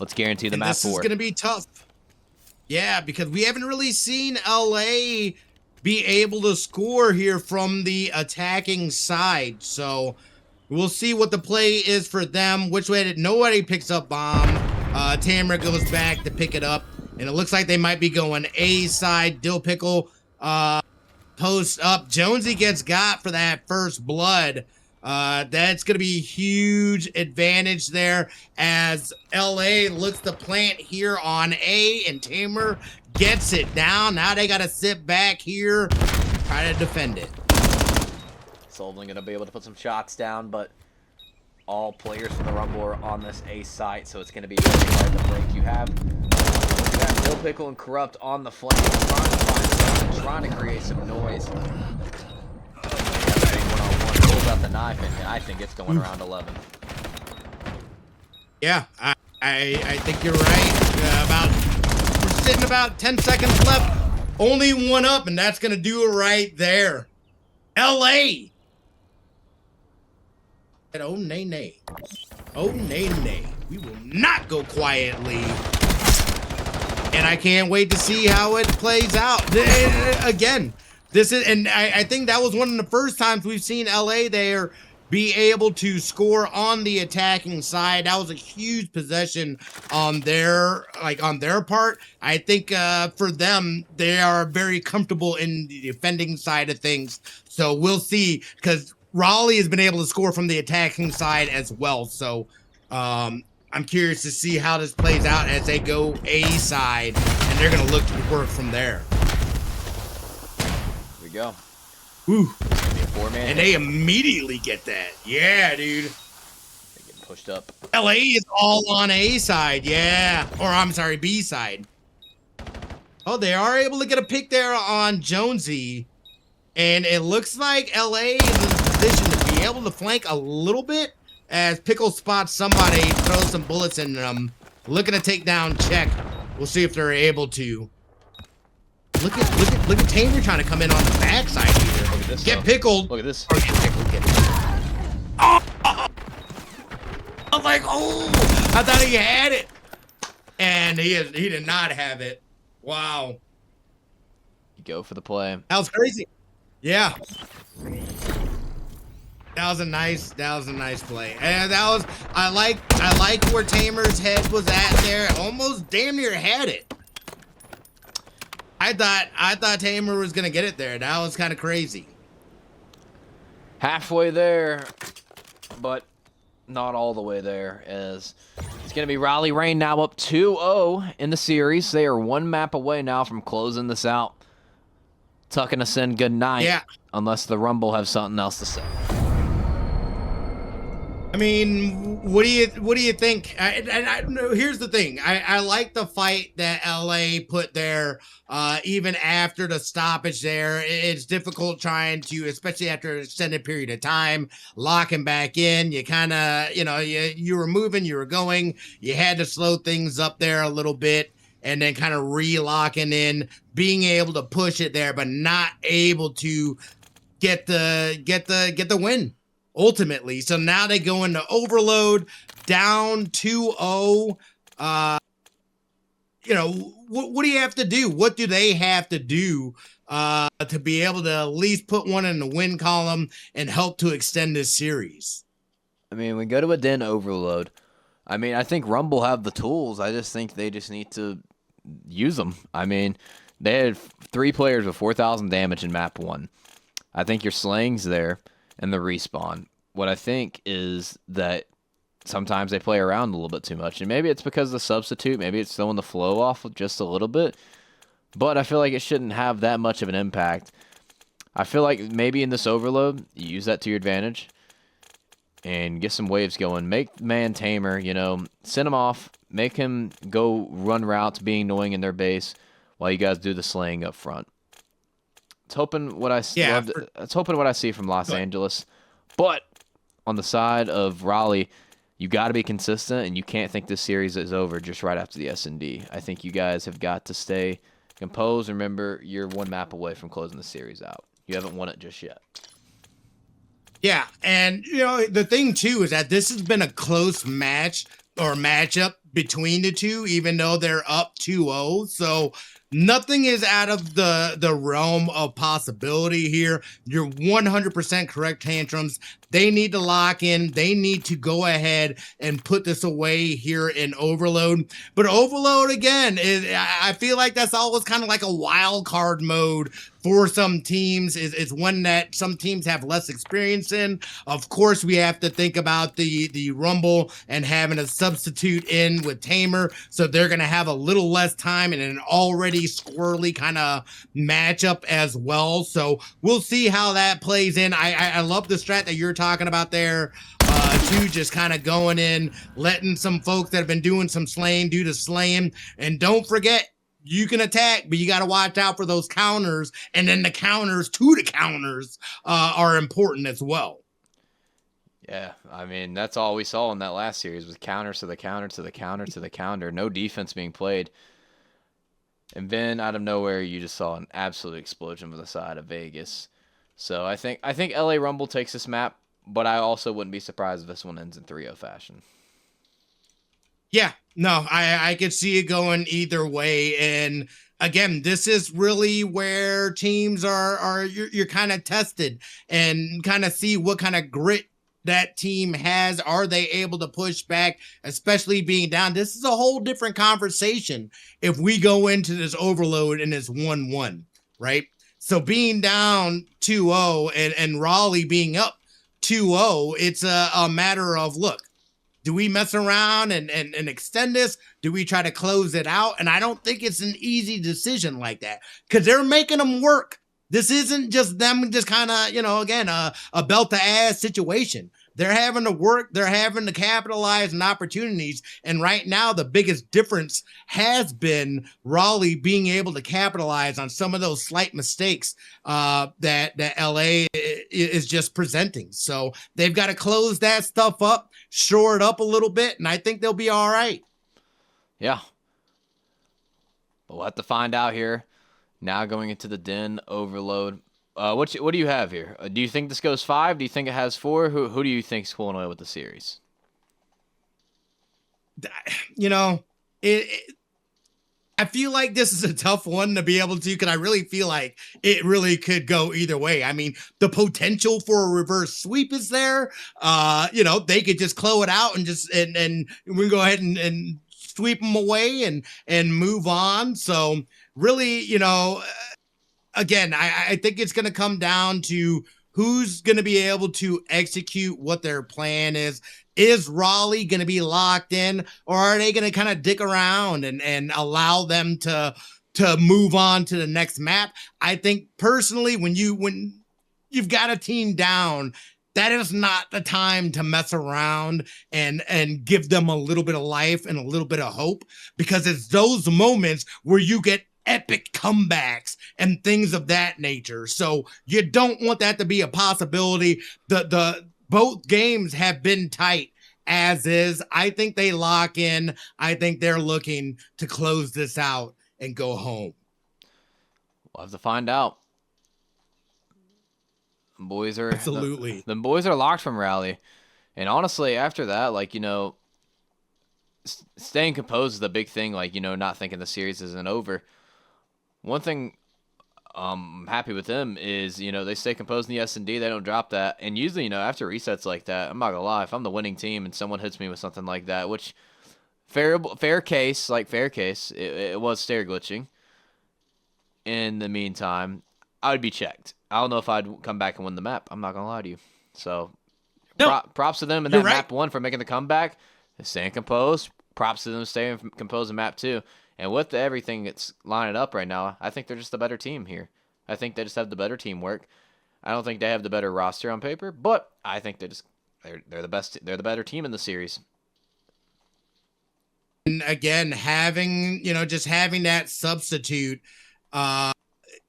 [SPEAKER 2] Let's guarantee the map 4.
[SPEAKER 1] This is going to be tough. Yeah, because we haven't really seen LA be able to score here from the attacking side. So we'll see what the play is for them. Which way did nobody picks up bomb. Tamara goes back to pick it up. And it looks like they might be going A side. Dill Pickle posts up. Jonesy gets got for that first blood. That's going to be a huge advantage there as LA looks to plant here on A, and Tamer gets it down. Now they got to sit back here, try to defend it.
[SPEAKER 2] Solving going to be able to put some shots down, but all players from the Rumble are on this A site, so it's going to be very hard to break. You have Dill Pickle and Corrupt on the flank, trying to find something, trying to create some noise. Pulls out the knife, and I think it's going around 11.
[SPEAKER 1] Yeah, I think you're right. We're sitting about 10 seconds left. Only one up, and that's gonna do it right there. LA. Oh nay. Oh nay. We will not go quietly. And I can't wait to see how it plays out. Again. This is, and I think that was one of the first times we've seen LA there be able to score on the attacking side. That was a huge possession on their part. I think for them, they are very comfortable in the defending side of things. So we'll see, because Raleigh has been able to score from the attacking side as well. So I'm curious to see how this plays out as they go A side, and they're going to look to work from there.
[SPEAKER 2] Go.
[SPEAKER 1] Woo.
[SPEAKER 2] Four-man
[SPEAKER 1] and they immediately get that. Yeah, dude.
[SPEAKER 2] They get pushed up.
[SPEAKER 1] LA is all on A side, yeah. Or I'm sorry, B side. Oh, they are able to get a pick there on Jonesy. And it looks like LA is in a position to be able to flank a little bit as Pickle spots somebody, throws some bullets in them. Looking to take down Check. We'll see if they're able to. Look at Tamer trying to come in on the backside here.
[SPEAKER 2] Look at this.
[SPEAKER 1] Get pickled.
[SPEAKER 2] Look at this.
[SPEAKER 1] Oh, get pickled. I was like, oh, I thought he had it. And he did not have it. Wow.
[SPEAKER 2] You go for the play.
[SPEAKER 1] That was crazy. Yeah. That was a nice play. And I like where Tamer's head was at there. Almost damn near had it. I thought Tamer was gonna get it there. That was kind of crazy.
[SPEAKER 2] Halfway there, but not all the way there, as it's going to be Raleigh Rain now up 2-0 in the series. They are one map away now from closing this out. Tucking us in good night.
[SPEAKER 1] Yeah.
[SPEAKER 2] Unless the Rumble have something else to say.
[SPEAKER 1] I mean, what do you think? Here's the thing. I like the fight that LA put there, even after the stoppage there. It's difficult trying to, especially after an extended period of time, locking back in. You kind of, you were moving, you were going. You had to slow things up there a little bit, and then kind of re-locking in, being able to push it there, but not able to get the win. Ultimately, so now they go into overload, down 2-0. What do you have to do? What do they have to do to be able to at least put one in the win column and help to extend this series?
[SPEAKER 2] I mean, we go to a den overload. I mean, I think Rumble have the tools. I just think they just need to use them. I mean, they had 3 players with 4,000 damage in map 1. I think your slang's there. And the respawn. What I think is that sometimes they play around a little bit too much. And maybe it's because of the substitute. Maybe it's throwing the flow off just a little bit. But I feel like it shouldn't have that much of an impact. I feel like maybe in this overload, you use that to your advantage. And get some waves going. Make man Tamer, send him off. Make him go run routes, being annoying in their base. While you guys do the slaying up front. It's hoping what I see from Los Angeles, but on the side of Raleigh, you got to be consistent, and you can't think this series is over just right after the S&D. I think you guys have got to stay composed. Remember, you're one map away from closing the series out. You haven't won it just yet.
[SPEAKER 1] Yeah, and the thing too is that this has been a close match or matchup between the two, even though they're up 2-0. So nothing is out of the realm of possibility here. You're 100% correct, Tantrums. They need to lock in. They need to go ahead and put this away here in Overload. But Overload, again, I feel like that's always kind of like a wild card mode for some teams. It's one that some teams have less experience in. Of course, we have to think about the Rumble and having a substitute in with Tamer. So they're going to have a little less time in an already squirrely kind of matchup as well. So we'll see how that plays in. I love the strat that you're talking about there, too, just kind of going in, letting some folks that have been doing some slaying do the slaying. And don't forget, you can attack, but you got to watch out for those counters. And then the counters to the counters are important as well.
[SPEAKER 2] Yeah, I mean, that's all we saw in that last series was counters to the counter to the counter to the counter. No defense being played. And then out of nowhere, you just saw an absolute explosion from the side of Vegas. So I think LA Rumble takes this map, but I also wouldn't be surprised if this one ends in 3-0 fashion.
[SPEAKER 1] Yeah, no, I could see it going either way. And again, this is really where teams you're kind of tested and kind of see what kind of grit that team has. Are they able to push back, especially being down? This is a whole different conversation if we go into this overload and it's 1-1, right? So being down 2-0 and Raleigh being up 2-0, it's a matter of, look, do we mess around and extend this? Do we try to close it out? And I don't think it's an easy decision like that because they're making them work. This isn't just them just kind of, again, a belt to ass situation. They're having to work. They're having to capitalize on opportunities. And right now, the biggest difference has been Raleigh being able to capitalize on some of those slight mistakes that LA is just presenting. So they've got to close that stuff up, shore it up a little bit, and I think they'll be all right.
[SPEAKER 2] Yeah. But we'll have to find out here. Now going into the den overload. What do you have here? Do you think this goes 5? Do you think it has 4? Who do you think's pulling away with the series?
[SPEAKER 1] you know, I feel like this is a tough one to be able to, because I really feel like it really could go either way. I mean, the potential for a reverse sweep is there. They could just close it out and just and we can go ahead and sweep them away and move on. So really, again, I think it's going to come down to who's going to be able to execute what their plan is. Is Raleigh going to be locked in, or are they going to kind of dick around and allow them to move on to the next map? I think personally, when you've got a team down, that is not the time to mess around and give them a little bit of life and a little bit of hope, because it's those moments where you get epic comebacks and things of that nature. So you don't want that to be a possibility. The both games have been tight as is. I think they lock in. I think they're looking to close this out and go home.
[SPEAKER 2] We'll have to find out. Boys are
[SPEAKER 1] absolutely.
[SPEAKER 2] The boys are locked from Raleigh. And honestly, after that, staying composed is the big thing. Not thinking the series isn't over. One thing I'm happy with them is, they stay composed in the S&D. They don't drop that. And usually, after resets like that, I'm not going to lie, if I'm the winning team and someone hits me with something like that, which fair case, it was stair glitching. In the meantime, I would be checked. I don't know if I'd come back and win the map. I'm not going to lie to you. So props to them in that map 1 for making the comeback. Staying composed. Props to them staying composed in map 2. And with everything that's lining up right now, I think they're just a better team here. I think they just have the better teamwork. I don't think they have the better roster on paper, but I think they're the best. They're the better team in the series.
[SPEAKER 1] And again, having that substitute,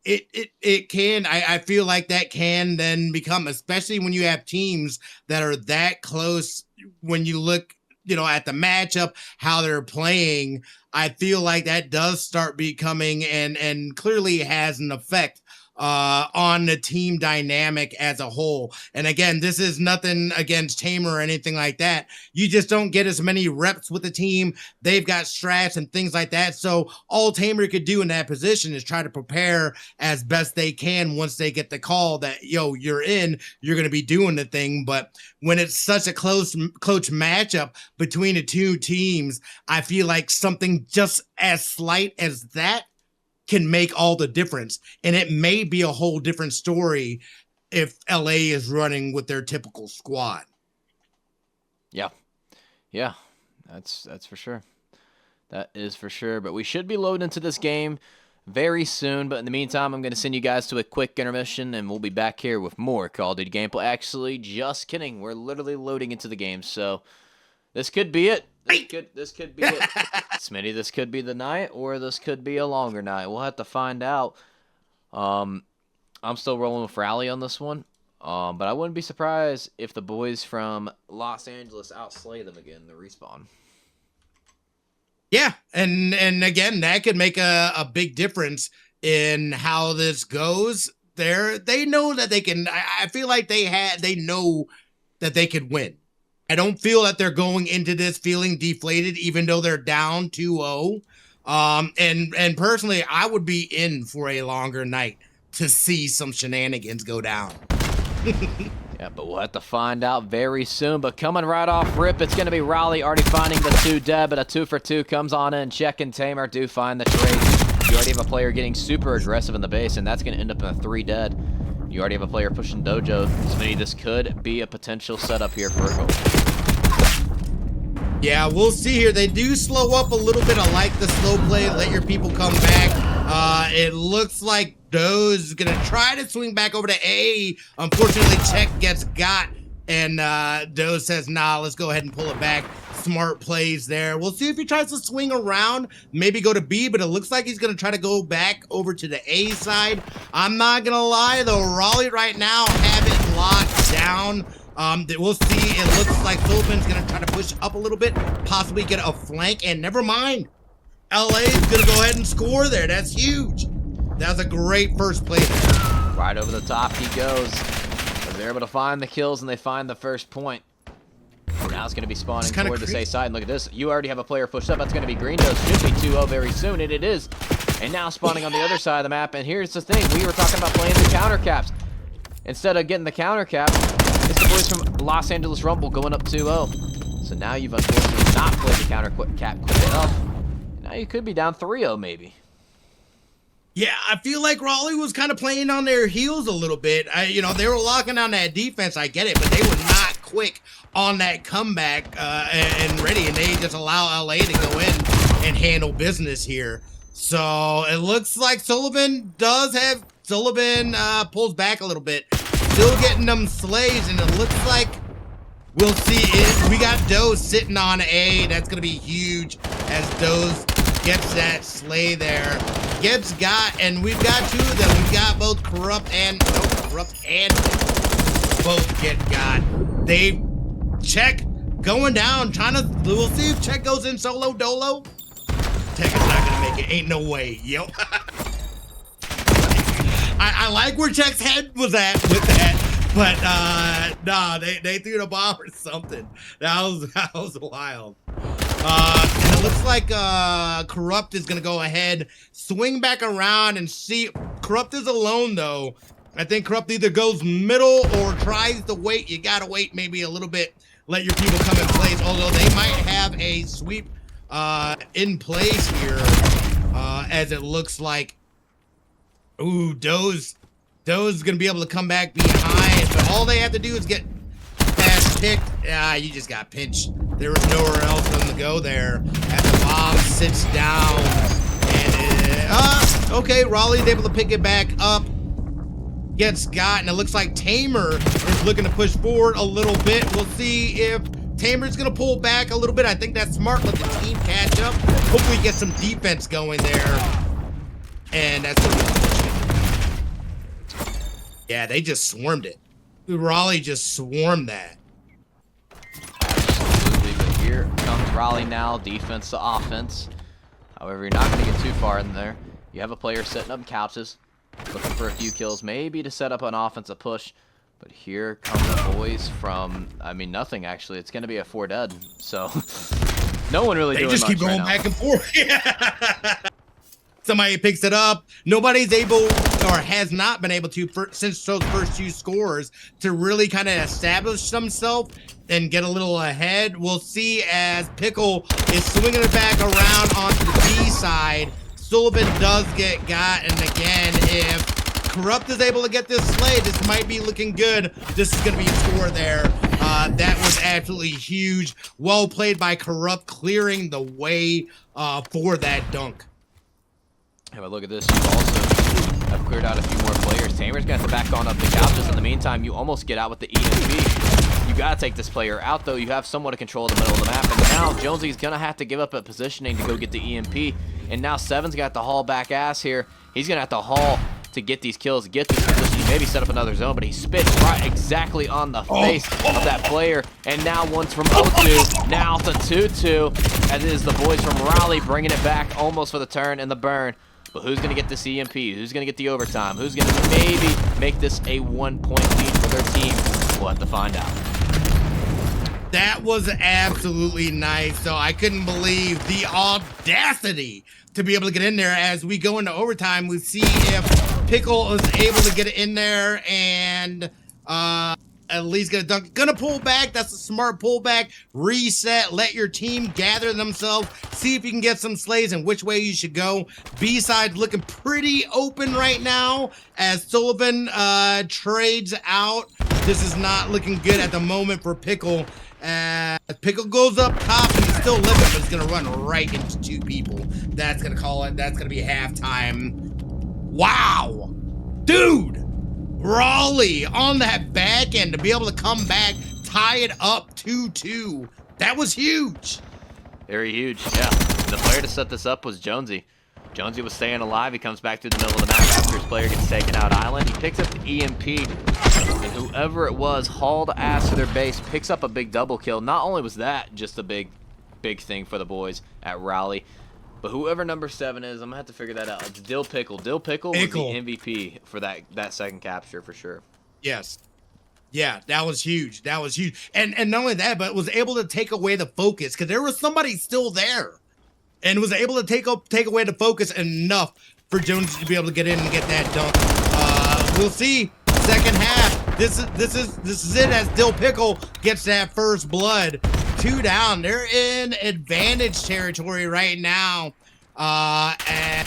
[SPEAKER 1] it can. I feel like that can then become, especially when you have teams that are that close. When you look, at the matchup, how they're playing, I feel like that does start becoming and clearly has an effect on the team dynamic as a whole. And again, this is nothing against Tamer or anything like that. You just don't get as many reps with the team. They've got strats and things like that. So all Tamer could do in that position is try to prepare as best they can once they get the call that, you're in, you're going to be doing the thing. But when it's such a close matchup between the two teams, I feel like something just as slight as that can make all the difference. And it may be a whole different story if LA is running with their typical squad.
[SPEAKER 2] Yeah. That's for sure. That is for sure. But we should be loading into this game very soon. But in the meantime, I'm going to send you guys to a quick intermission, and we'll be back here with more Call of Duty gameplay. Actually, just kidding. We're literally loading into the game. So this could be it. This could be it. Smitty, this could be the night, or this could be a longer night. We'll have to find out. I'm still rolling with Raleigh on this one. But I wouldn't be surprised if the boys from Los Angeles outslay them again in the respawn.
[SPEAKER 1] Yeah, and again, that could make a big difference in how this goes. They know that they can. I feel like they know that they could win. I don't feel that they're going into this feeling deflated, even though they're down 2-0. And personally, I would be in for a longer night to see some shenanigans go down.
[SPEAKER 2] Yeah, but we'll have to find out very soon. But coming right off rip, it's going to be Raleigh already finding the 2 dead, but a 2-for-2 comes on in. Check and Tamer do find the trade. You already have a player getting super aggressive in the base, and that's going to end up in a 3 dead. You already have a player pushing Dojo. Smitty, this could be a potential setup here for a goal.
[SPEAKER 1] Yeah, we'll see here. They do slow up a little bit. I like the slow play. Let your people come back. It looks like Doze is going to try to swing back over to A. Unfortunately, Check gets got, and Doze says, nah, let's go ahead and pull it back. Smart plays there. We'll see if he tries to swing around, maybe go to B, but it looks like he's going to try to go back over to the A side. I'm not going to lie, though. Raleigh right now have it locked down. We'll see. It looks like Sullivan's going to try to push up a little bit, possibly get a flank, and never mind. LA is going to go ahead and score there. That's huge. That was a great first play there.
[SPEAKER 2] Right over the top he goes. They're able to find the kills, and they find the first point. Now it's going to be spawning
[SPEAKER 1] kinda
[SPEAKER 2] toward this
[SPEAKER 1] crazy.
[SPEAKER 2] A side. And look at this. You already have a player pushed up. That's going to be Green Nose. Should be 2-0 very soon, and it is. And now spawning on the other side of the map. And here's the thing. We were talking about playing the counter caps. Instead of getting the counter cap, it's the boys from Los Angeles Rumble going up 2-0. So now you've unfortunately not played the counter cap quick enough. Now you could be down 3-0 maybe.
[SPEAKER 1] Yeah, I feel like Raleigh was kind of playing on their heels a little bit. You know, they were locking down that defense. I get it, but they were not quick on that comeback and ready, and they just allow LA to go in and handle business here. So it looks like Sullivan pulls back a little bit, still getting them slays, and it looks like we'll see it. We got Doze sitting on A. That's gonna be huge as Doze gets that slay there. And we've got two of them. We've got both Corrupt and both get got. They Check going down, we'll see if Check goes in solo dolo. Tech is not gonna make it, ain't no way, yep. I like where Check's head was at with that, but nah, they threw the bomb or something. That was wild. And it looks like Corrupt is gonna go ahead, swing back around and see. Corrupt is alone though. I think Corrupt either goes middle or tries to wait. You gotta wait maybe a little bit, let your people come in place, although they might have a sweep in place here, as it looks like. Ooh, Doze is gonna be able to come back behind, but all they have to do is get past picked. You just got pinched. There was nowhere else for them to go there. As the bomb sits down, and okay, Raleigh's able to pick it back up. Gets got, and it looks like Tamer is looking to push forward a little bit. We'll see if Tamer's gonna pull back a little bit. I think that's smart. Let the team catch up. Hopefully get some defense going there. And that's gonna be unfortunate. Yeah, they just swarmed it. Raleigh just swarmed that.
[SPEAKER 2] Absolutely, but here comes Raleigh now, defense to offense. However, you're not gonna get too far in there. You have a player setting up couches, looking for a few kills, maybe to set up an offensive push. But here come the boys from, I mean, nothing actually. It's going to be a 4 dead. So no one really doing much. They just keep going back and forth. Somebody picks it up. Nobody's able, or has not been able to, since those first 2 scores, to really kind of establish themselves and get a little ahead. We'll see as Pickle is swinging it back around onto the B side. Sullivan does get got, and again, if Corrupt is able to get this slay, this might be looking good. This is going to be a score there. That was absolutely huge. Well played by Corrupt, clearing the way for that dunk. Have a look at this. You also have cleared out a few more players. Tamer's going to have to back on up the couches. In the meantime, you almost get out with the EMP. You got to take this player out, though. You have somewhat of control of the middle of the map. And now Jonesy's going to have to give up a positioning to go get the EMP. And now Seven's got to haul back ass here. He's going to have to haul to get these kills, get this position, maybe set up another zone, but he spits right exactly on the face of that player. And now one's from 0-2, now to 2-2, as it is the boys from Raleigh bringing it back almost for the turn and the burn. But who's going to get this EMP? Who's going to get the overtime? Who's going to maybe make this a 1-point lead for their team? We'll have to find out.
[SPEAKER 1] That was absolutely nice. So I couldn't believe the audacity to be able to get in there. As we go into overtime, we see if Pickle is able to get it in there and at least get a dunk. Gonna pull back. That's a smart pullback. Reset. Let your team gather themselves. See if you can get some slays and which way you should go. B-side looking pretty open right now as Sullivan trades out. This is not looking good at the moment for Pickle. Pickle goes up top and he's still living, but he's gonna run right into 2 people. That's gonna call it. That's gonna be halftime. Wow, dude, Raleigh on that back end to be able to come back, tie it up 2-2. That was huge.
[SPEAKER 2] Very huge, yeah. The player to set this up was Jonesy. Jonesy was staying alive. He comes back to the middle of the map after his player gets taken out island. He picks up the EMP, and whoever it was hauled ass to their base, picks up a big double kill. Not only was that just a big thing for the boys at Raleigh, but whoever number 7 is, I'm gonna have to figure that out. It's Dill Pickle. Dill Pickle was the MVP for that second capture for sure.
[SPEAKER 1] Yes. Yeah, that was huge. That was huge. And not only that, but was able to take away the focus because there was somebody still there, and was able to take away the focus enough for Jones to be able to get in and get that dunk. We'll see. Second half. This is it as Dill Pickle gets that first blood. 2 down. They're in advantage territory right now. As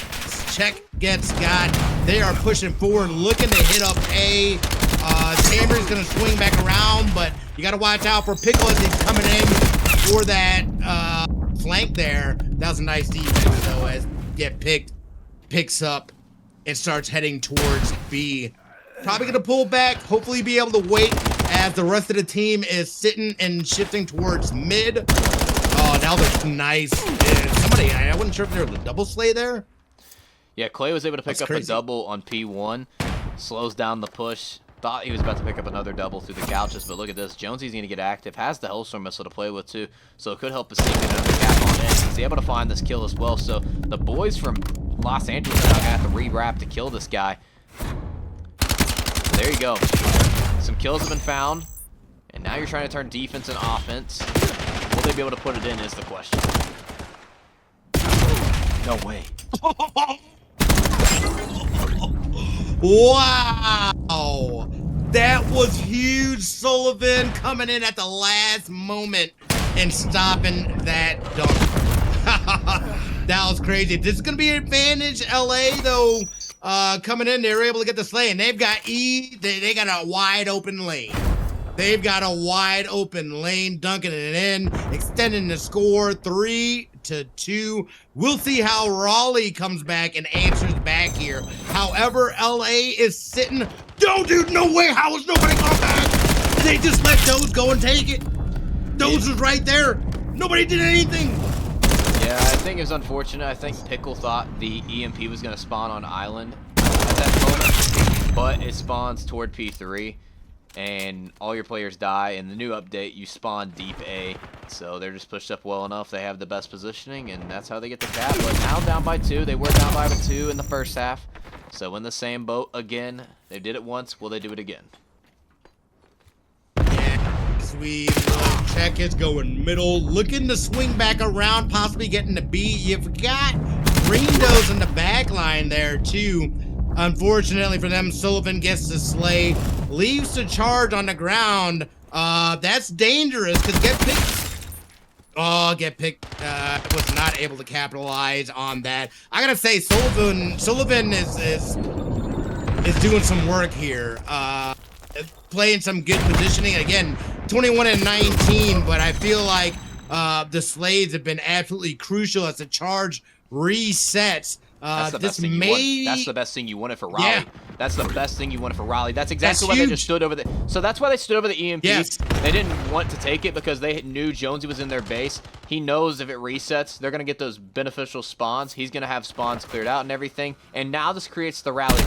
[SPEAKER 1] Check gets got. They are pushing forward, looking to hit up A. Tamer's gonna swing back around, but you gotta watch out for Pickle as he's coming in for that flank there. That was a nice defense though, as picks up and starts heading towards B. Probably gonna pull back, hopefully be able to wait as the rest of the team is sitting and shifting towards mid. Oh, that was nice. Somebody, I wasn't sure if there was a double slay there.
[SPEAKER 2] Yeah, Clay was able to pick up a double on P1. Slows down the push. Thought he was about to pick up another double through the couches, but look at this. Jonesy's going to get active. Has the Hellstorm missile to play with, too. So it could help us see another cap on in. He's able to find this kill as well. So the boys from Los Angeles are now going to have to re-wrap to kill this guy. There you go. Some kills have been found. And now you're trying to turn defense and offense. Will they be able to put it in is the question. No way.
[SPEAKER 1] Wow, that was huge. Sullivan coming in at the last moment and stopping that dunk. That was crazy. This is gonna be an advantage. LA though, coming in, they were able to get the slay, and they've got E. They got a wide open lane. They've got a wide open lane, dunking it in, extending the score 3-2. We'll see how Raleigh comes back and answers back here. However, LA is sitting. No, dude, no way. How is nobody going back? They just let Doze go and take it. Doze was right there. Nobody did anything.
[SPEAKER 2] Yeah, I think it was unfortunate. I think Pickle thought the EMP was going to spawn on Island at that moment, but it spawns toward P3. And all your players die. In the new update, you spawn deep A. So they're just pushed up well enough. They have the best positioning, and that's how they get the cap. But now down by 2. They were down by 2 in the first half. So in the same boat again. They did it once. Will they do it again?
[SPEAKER 1] Yeah, sweet. Check is going middle. Looking to swing back around, possibly getting the B. You've got Rindos in the back line there, too. Unfortunately for them, Sullivan gets the slay, leaves the charge on the ground. That's dangerous because Get Picked was not able to capitalize on that. I gotta say, Sullivan is doing some work here. Playing some good positioning. Again, 21-19, but I feel like the slays have been absolutely crucial as the charge resets.
[SPEAKER 2] That's the best thing you want. That's the best thing you wanted for Raleigh. Yeah. That's the best thing you wanted for Raleigh. That's exactly why they just stood over the. So that's why they stood over the EMP.
[SPEAKER 1] Yes.
[SPEAKER 2] They didn't want to take it because they knew Jonesy was in their base. He knows if it resets, they're gonna get those beneficial spawns. He's gonna have spawns cleared out and everything. And now this creates the rally.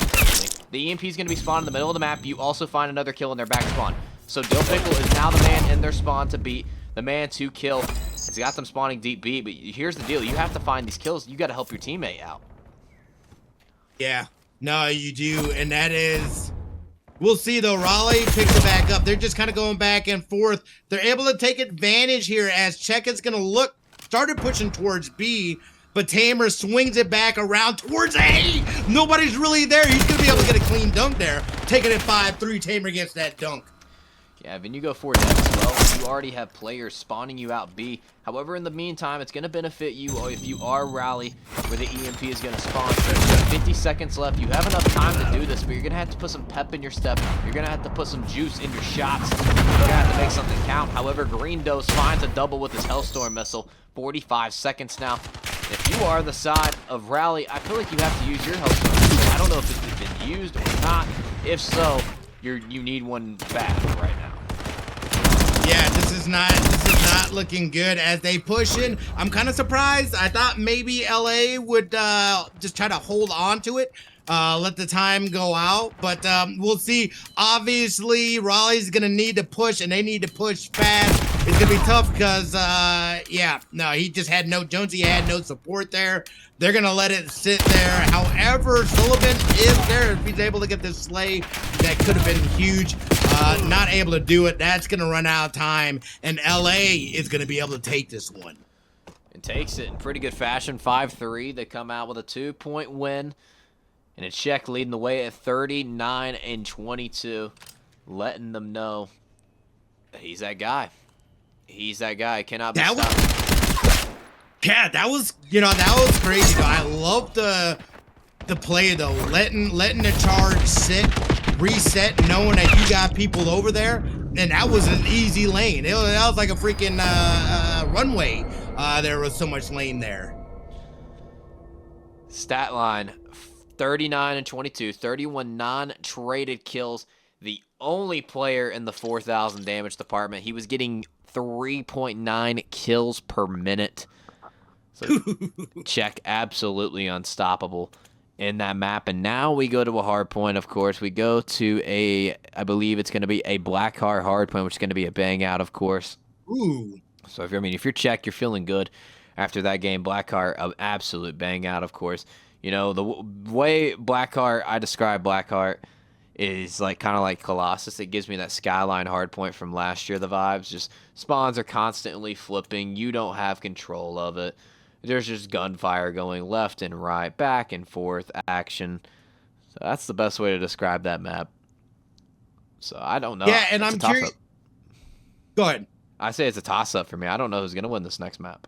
[SPEAKER 2] The EMP is gonna be spawned in the middle of the map. You also find another kill in their back spawn. So Dill Pickle is now the man in their spawn to beat. The man to kill. He's got them spawning deep B. But here's the deal: you have to find these kills. You got to help your teammate out.
[SPEAKER 1] Yeah, no, you do, and that is, we'll see though. Raleigh picks it back up. They're just kind of going back and forth. They're able to take advantage here as Check is going to started pushing towards B, but Tamer swings it back around towards A. Nobody's really there. He's going to be able to get a clean dunk there. Taking it 5-3, Tamer gets that dunk.
[SPEAKER 2] Yeah, when you go 4 dead as well, you already have players spawning you out B. However, in the meantime, it's going to benefit you if you are Raleigh, where the EMP is going to spawn. So you've got 50 seconds left. You have enough time to do this, but you're going to have to put some pep in your step. You're going to have to put some juice in your shots. You're going to have to make something count. However, Green Dose finds a double with his Hellstorm missile. 45 seconds now. If you are the side of Raleigh, I feel like you have to use your Hellstorm missile. I don't know if it's been used or not. If so, you need one bad right now.
[SPEAKER 1] Yeah, this is not looking good as they push in. I'm kind of surprised. I thought maybe LA would just try to hold on to it, let the time go out. But we'll see. Obviously, Raleigh's going to need to push, and they need to push fast. It's going to be tough because, yeah, no, he just had no, Jonesy had no support there. They're going to let it sit there. However, Sullivan is there. If he's able to get this sleigh, that could have been huge. Not able to do it. That's going to run out of time, and LA is going to be able to take this one.
[SPEAKER 2] And takes it in pretty good fashion, 5-3. They come out with a 2-point win. And it's Czech leading the way at 39-22, letting them know he's that guy. He's that guy. Cannot be stopped.
[SPEAKER 1] Yeah, that was, you know, that was crazy, though. I love the play, though. Letting the charge sit, reset, knowing that you got people over there. And that was an easy lane. That was like a freaking runway. There was so much lane there.
[SPEAKER 2] Stat line, 39-22, 31 non-traded kills. The only player in the 4,000 damage department. He was getting 3.9 kills per minute. So Czech absolutely unstoppable in that map. And now we go to a hard point, of course. We go to a, I believe it's going to be a Blackheart hard point, which is going to be a bang out, of course.
[SPEAKER 1] Ooh.
[SPEAKER 2] So if you're Czech, you're feeling good after that game. Blackheart, an absolute bang out, of course. You know, the way Blackheart, I describe Blackheart, is like kind of like Colossus. It gives me that Skyline hardpoint from last year, the vibes. Just spawns are constantly flipping. You don't have control of it. There's just gunfire going left and right, back and forth, action. So that's the best way to describe that map. So I don't know.
[SPEAKER 1] Yeah, and I'm curious. Go ahead.
[SPEAKER 2] I say it's a toss-up for me. I don't know who's going to win this next map.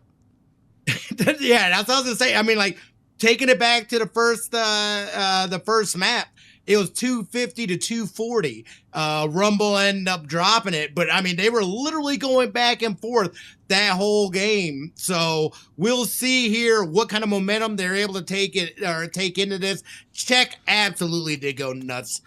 [SPEAKER 1] Yeah, that's what I was going to say. I mean, like, taking it back to the first map, it was 250 to 240. Rumble ended up dropping it, but I mean, they were literally going back and forth that whole game. So we'll see here what kind of momentum they're able to take into this. Czech absolutely did go nuts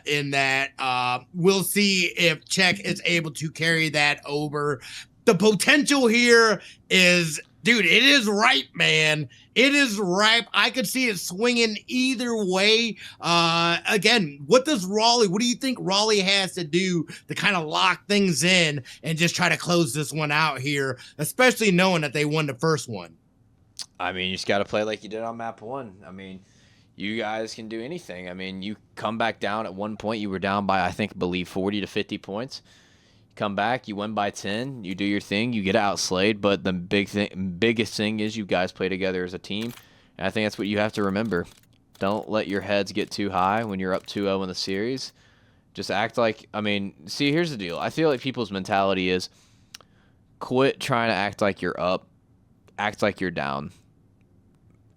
[SPEAKER 1] in that. We'll see if Czech is able to carry that over. The potential here is, dude, it is ripe, man. It is ripe. I could see it swinging either way. Again, what do you think Raleigh has to do to kind of lock things in and just try to close this one out here, especially knowing that they won the first one?
[SPEAKER 2] I mean, you just got to play like you did on map 1. I mean, you guys can do anything. I mean, you come back down at one point. You were down by, I believe 40 to 50 points. Come back, you win by 10, you do your thing, you get outslayed, but the biggest thing is you guys play together as a team, and I think that's what you have to remember. Don't let your heads get too high when you're up 2-0 in the series. Just act like, I mean, see, here's the deal. I feel like people's mentality is quit trying to act like you're up, act like you're down.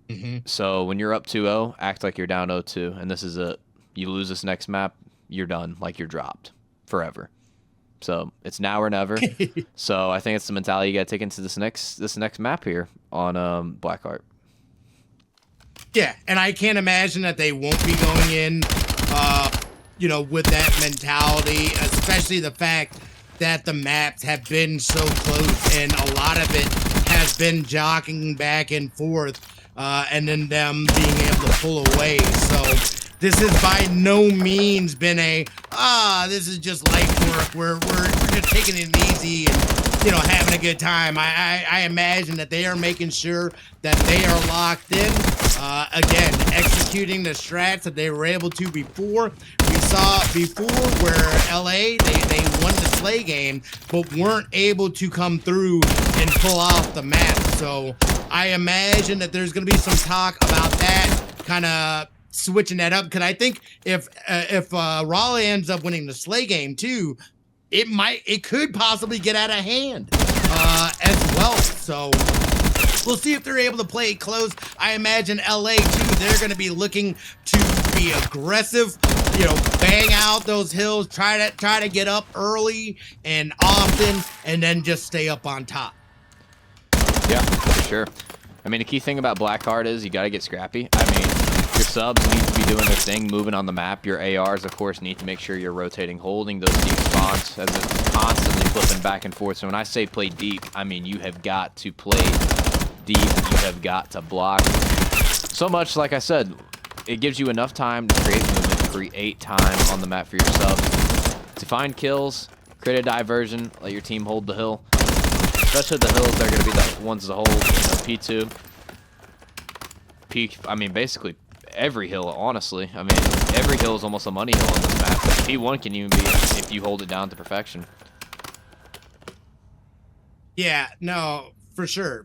[SPEAKER 1] Mm-hmm.
[SPEAKER 2] So when you're up 2-0, act like you're down 0-2, and this is it. You lose this next map, you're done, like you're dropped forever. So it's now or never. So I think it's the mentality you got to take into this next map here on Blackheart.
[SPEAKER 1] Yeah, and I can't imagine that they won't be going in, with that mentality, especially the fact that the maps have been so close and a lot of it has been jockeying back and forth, and then them being able to pull away. So this has by no means been this is just light work. We're just taking it easy and, having a good time. I imagine that they are making sure that they are locked in. Again, executing the strats that they were able to before. We saw before where LA, they won the sleigh game, but weren't able to come through and pull off the map. So I imagine that there's going to be some talk about that, kind of switching that up, because I think if Raleigh ends up winning the sleigh game too, it could possibly get out of hand as well. So we'll see if they're able to play it close. I imagine LA too, they're going to be looking to be aggressive, bang out those hills, try to get up early and often, and then just stay up on top.
[SPEAKER 2] Yeah, for sure. I mean, the key thing about Blackheart is you got to get scrappy. I mean, your subs need to be doing their thing, moving on the map. Your ARs, of course, need to make sure you're rotating, holding those deep spawns as it's constantly flipping back and forth. So when I say play deep, I mean you have got to play deep. You have got to block. So much, like I said, it gives you enough time to create movement, create time on the map for your sub, to find kills, create a diversion, let your team hold the hill. Especially the hills, they're going to be the ones to hold, P2. I mean, basically every hill, honestly. I mean, every hill is almost a money hill on this map. P1 can even be if you hold it down to perfection.
[SPEAKER 1] Yeah, no, for sure.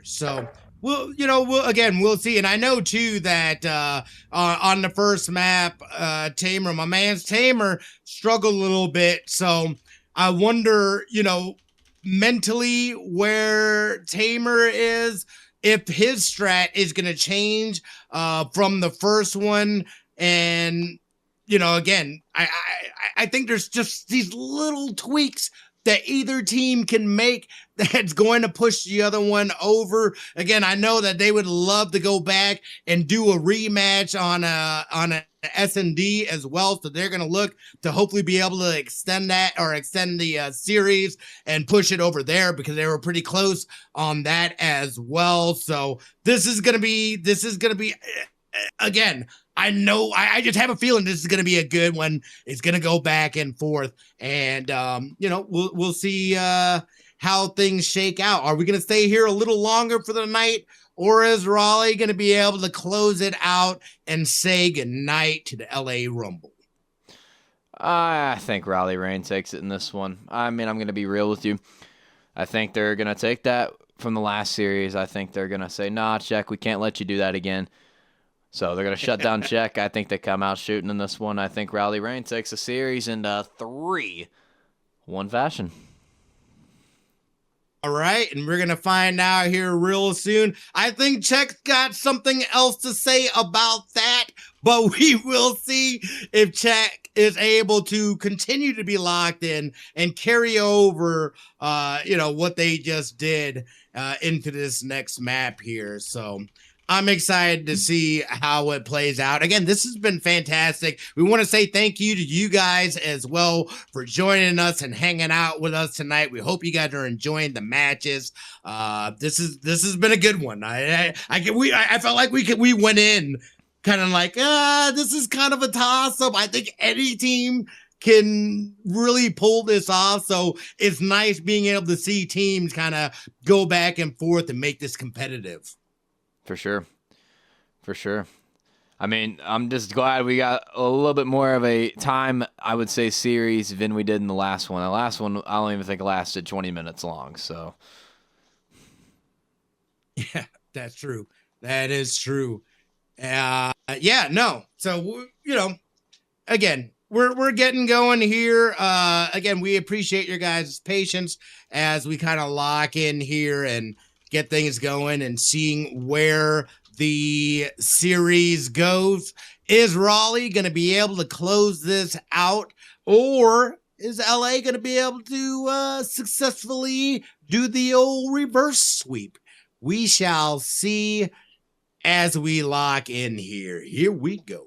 [SPEAKER 1] So we'll see. And I know too that on the first map, Tamer, my man's Tamer, struggled a little bit. So I wonder, mentally where Tamer is, if his strat is gonna change from the first one. And again, I think there's just these little tweaks that either team can make that's going to push the other one over. Again, I know that they would love to go back and do a rematch on a S&D as well, so they're going to look to hopefully be able to extend the series and push it over there, because they were pretty close on that as well. So this is going to be again, I know, I just have a feeling this is going to be a good one. It's going to go back and forth, and we'll see how things shake out. Are we going to stay here a little longer for the night, or is Raleigh going to be able to close it out and say goodnight to the LA Rumble?
[SPEAKER 2] I think Raleigh Rain takes it in this one. I mean, I'm going to be real with you. I think they're going to take that from the last series. I think they're going to say, nah, Czech, we can't let you do that again. So they're going to shut down Czech. I think they come out shooting in this one. I think Raleigh Rain takes the series in 3-1 fashion.
[SPEAKER 1] All right, and we're going to find out here real soon. I think Czech's got something else to say about that, but we will see if Czech is able to continue to be locked in and carry over, what they just did into this next map here. So I'm excited to see how it plays out. Again, this has been fantastic. We want to say thank you to you guys as well for joining us and hanging out with us tonight. We hope you guys are enjoying the matches. This has been a good one. I felt like we went in kind of like, this is kind of a toss-up. I think any team can really pull this off. So it's nice being able to see teams kind of go back and forth and make this competitive.
[SPEAKER 2] For sure. I mean, I'm just glad we got a little bit more of a time, I would say, series than we did in the last one. The last one, I don't even think lasted 20 minutes long, so.
[SPEAKER 1] Yeah, that's true. That is true. So, again, we're getting going here. Again, we appreciate your guys' patience as we kind of lock in here and get things going and seeing where the series goes. Is Raleigh going to be able to close this out, or is LA going to be able to successfully do the old reverse sweep? We shall see as we lock in here. Here we go.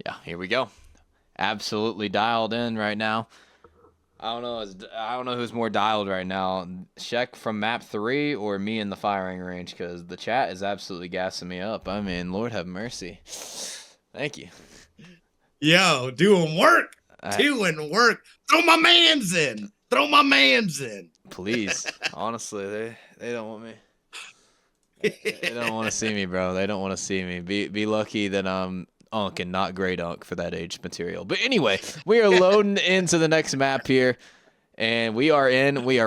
[SPEAKER 2] Yeah, here we go. Absolutely dialed in right now. I don't know who's more dialed right now, Shek from map 3 or me in the firing range, because the chat is absolutely gassing me up. I mean, Lord have mercy. Thank you.
[SPEAKER 1] Yo, doing work. Throw my mans in.
[SPEAKER 2] Please. Honestly, they don't want me. They don't want to see me, bro. They don't want to see me. Be lucky that I'm Unk and not Great Unk for that aged material. But anyway, we are loading into the next map here, and we are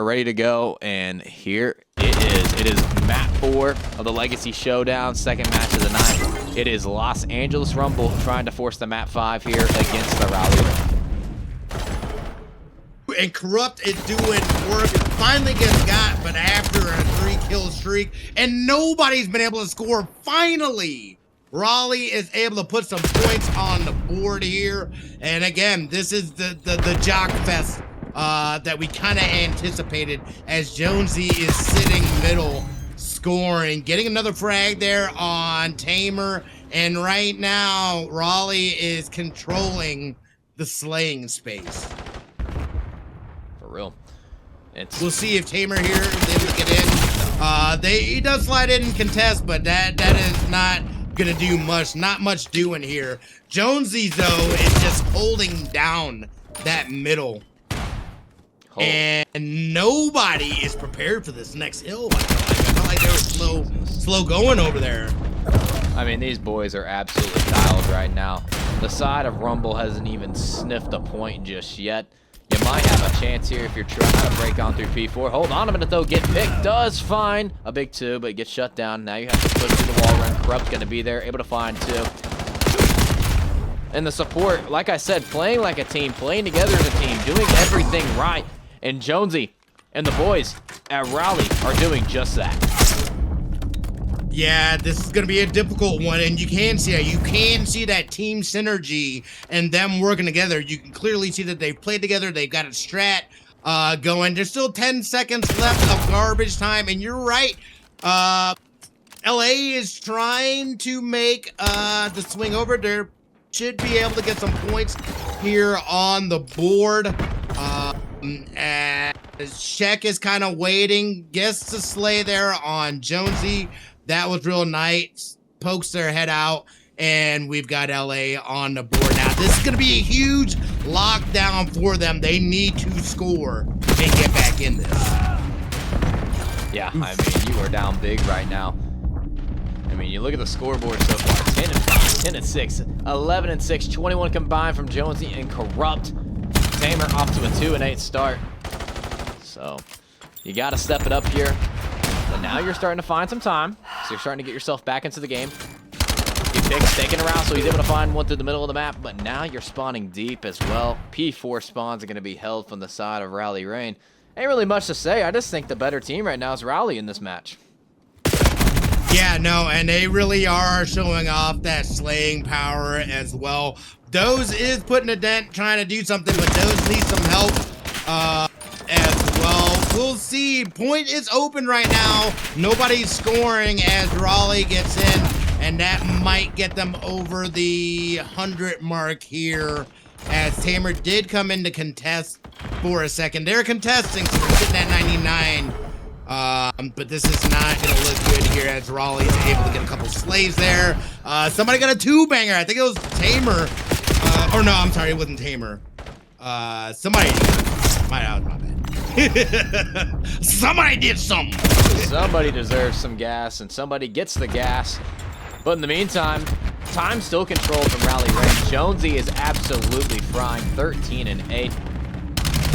[SPEAKER 2] ready to go, and here it is. It is map 4 of the Legacy Showdown, second match of the night. It is Los Angeles Rumble trying to force the map 5 here against the Raleigh.
[SPEAKER 1] And Corrupt is doing work. Finally gets got, but after a 3-kill streak, and nobody's been able to score. Finally, Raleigh is able to put some points on the board here. And again, this is the jock fest that we kind of anticipated, as Jonesy is sitting middle, scoring, getting another frag there on Tamer. And right now, Raleigh is controlling the slaying space.
[SPEAKER 2] For real.
[SPEAKER 1] We'll see if Tamer here is able to get in. He does slide in and contest, but that is not gonna do much. Not much doing here. Jonesy, though, is just holding down that middle. And nobody is prepared for this next hill. I felt like they were slow going over there.
[SPEAKER 2] I mean, these boys are absolutely dialed right now. The side of Rumble hasn't even sniffed a point just yet. You might have a chance here if you're trying to break on through P4. Hold on a minute, though. Get picked. Does find a big 2, but gets shut down. Now you have to push through the wall run. Corrupt's going to be there, able to find 2. And the support, like I said, playing like a team, playing together as a team, doing everything right. And Jonesy and the boys at Raleigh are doing just that.
[SPEAKER 1] Yeah, this is going to be a difficult one, and you can see that. You can see that team synergy and them working together. You can clearly see that they've played together. They've got a strat going. There's still 10 seconds left of garbage time, and you're right. LA is trying to make the swing over. They should be able to get some points here on the board. And Sheck is kind of waiting, gets the slay there on Jonesy. That was real nice. Pokes their head out, and we've got LA on the board now. This is going to be a huge lockdown for them. They need to score and get back in this.
[SPEAKER 2] Yeah, I mean, you are down big right now. I mean, you look at the scoreboard so far. 10 and 5, 10 and 6, 11 and 6, 21 combined from Jonesy and Corrupt. Tamer off to a 2 and 8 start. So, you got to step it up here. But now you're starting to find some time. So you're starting to get yourself back into the game. Get Pick's taking around, so he's able to find one through the middle of the map. But now you're spawning deep as well. P4 spawns are going to be held from the side of Raleigh Rain. Ain't really much to say. I just think the better team right now is Raleigh in this match.
[SPEAKER 1] Yeah, no, and they really are showing off that slaying power as well. Doze is putting a dent, trying to do something, but Doze needs some help as well. We'll see. Point is open right now. Nobody's scoring as Raleigh gets in, and that might get them over the 100 mark here, as Tamer did come in to contest for a second. They're contesting, so they're sitting at 99. But this is not going to look good here as Raleigh is able to get a couple slays there. Somebody got a 2-banger. I think it was Tamer. Or no, I'm sorry, it wasn't Tamer. Somebody. My bad. Somebody did something.
[SPEAKER 2] Somebody deserves some gas, and somebody gets the gas. But in the meantime, time still controlled from Raleigh Rain. Jonesy is absolutely frying, 13 and 8.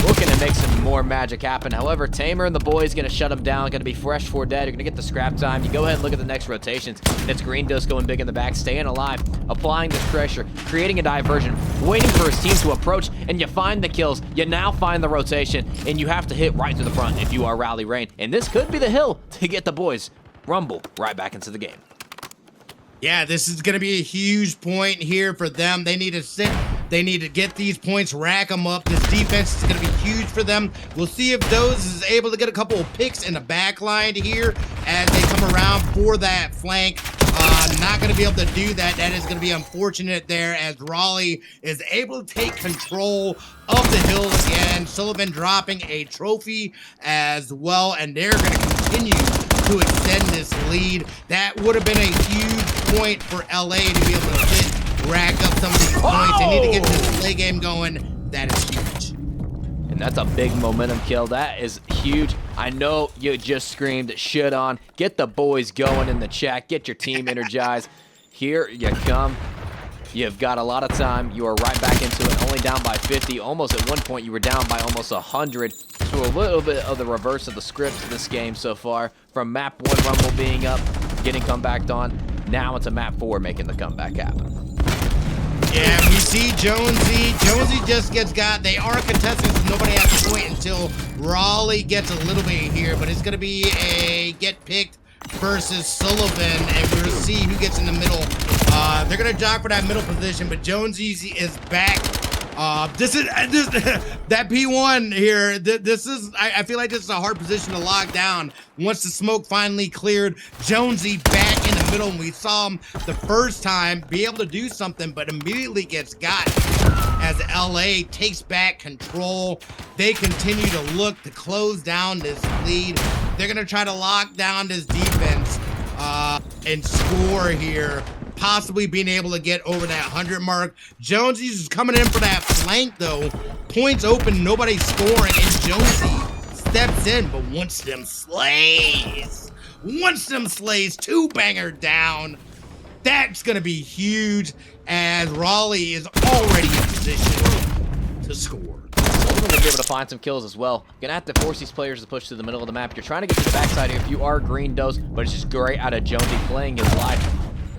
[SPEAKER 2] Looking to make some more magic happen. However, Tamer and the boys going to shut him down. Going to be fresh for dead. You're going to get the scrap time. You go ahead and look at the next rotations. It's Green Dust going big in the back, staying alive, applying this pressure, creating a diversion, waiting for his team to approach, and you find the kills. You now find the rotation, and you have to hit right to the front if you are Raleigh Rain. And this could be the hill to get the boys Rumble right back into the game.
[SPEAKER 1] Yeah, this is going to be a huge point here for them. They need to sit. They need to get these points, rack them up. This defense is going to be huge for them. We'll see if Doze is able to get a couple of picks in the back line here as they come around for that flank. Not going to be able to do that. That is going to be unfortunate there as Raleigh is able to take control of the hill again. Sullivan dropping a trophy as well, and they're going to continue to extend this lead. That would have been a huge point for LA to be able to rack up some of these points. They need to get this play game going. That is huge.
[SPEAKER 2] And that's a big momentum kill. That is huge. I know you just screamed shit on. Get the boys going in the chat. Get your team energized. Here you come. You've got a lot of time. You are right back into it. Only down by 50. Almost at one point you were down by almost 100. So a little bit of the reverse of the script of this game so far. From map 1 Rumble being up, getting comebacked on. Now it's a map 4 making the comeback happen.
[SPEAKER 1] Yeah, we see Jonesy. Jonesy just gets got. They are contesting, so nobody has to point until Raleigh gets a little bit here. But it's going to be a get picked versus Sullivan, and we'll see who gets in the middle. They're going to jock for that middle position, but Jonesy is back. This that P1 here. This is. I feel like this is a hard position to lock down. Once the smoke finally cleared, Jonesy back in the middle, and we saw him the first time be able to do something, but immediately gets got as LA takes back control. They continue to look to close down this lead. They're gonna try to lock down this defense and score here. possibly being able to get over that 100 mark. Jonesy is coming in for that flank, though. Points open, nobody's scoring, and Jonesy steps in, but once them slays, two-banger down. That's going to be huge, as Raleigh is already in position to score.
[SPEAKER 2] Sullivan will be able to find some kills as well. Gonna have to force these players to push to the middle of the map. You're trying to get to the backside here if you are Green Dose, but it's just great out of Jonesy playing his life,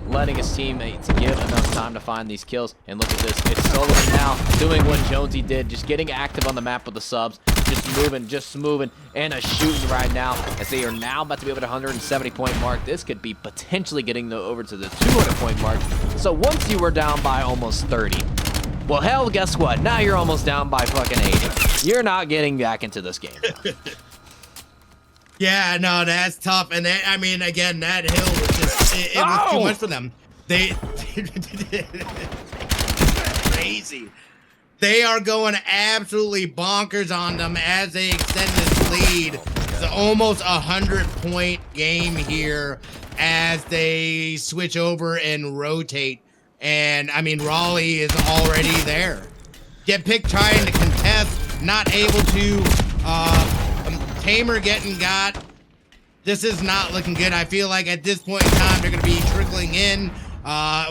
[SPEAKER 2] letting his teammates give enough time to find these kills. And look at this, it's Sullivan now doing what Jonesy did, just getting active on the map with the subs, just moving, and a shooting right now, as they are now about to be able to 170-point mark. This could be potentially getting over to the 200-point mark. So once you were down by almost 30, well, hell, guess what? Now you're almost down by fucking 80. You're not getting back into this game now.
[SPEAKER 1] Yeah, no, that's tough. And that, I mean, again, that hill was just, it was too much for them. Crazy. They are going absolutely bonkers on them as they extend this lead. It's almost a 100-point game here as they switch over and rotate. And, I mean, Raleigh is already there. Get picked trying to contest, not able to. Tamer getting got. This is not looking good. I feel like at this point in time, they're going to be trickling in.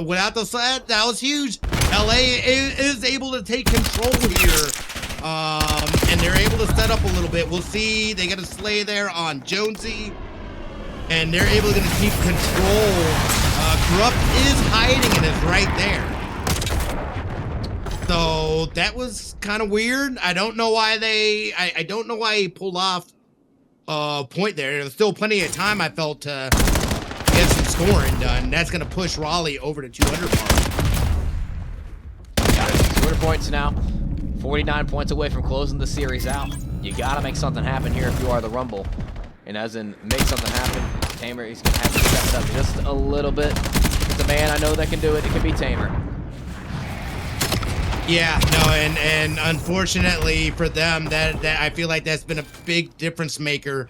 [SPEAKER 1] Without the sled, that was huge. LA is able to take control here. And they're able to set up a little bit. We'll see. They get a slay there on Jonesy. And they're able to keep control. Corrupt is hiding and is right there. So that was kind of weird. I don't know why I don't know why he pulled off point there. There's still plenty of time, I felt, to get some scoring done. That's going to push Raleigh over to 200 mark.
[SPEAKER 2] Got it. 200 points now. 49 points away from closing the series out. You got to make something happen here if you are the Rumble. And as in, make something happen, Tamer, he's going to have to step it up just a little bit. It's a man I know that can do it. It can be Tamer.
[SPEAKER 1] Yeah, no, and unfortunately for them, that I feel like that's been a big difference maker.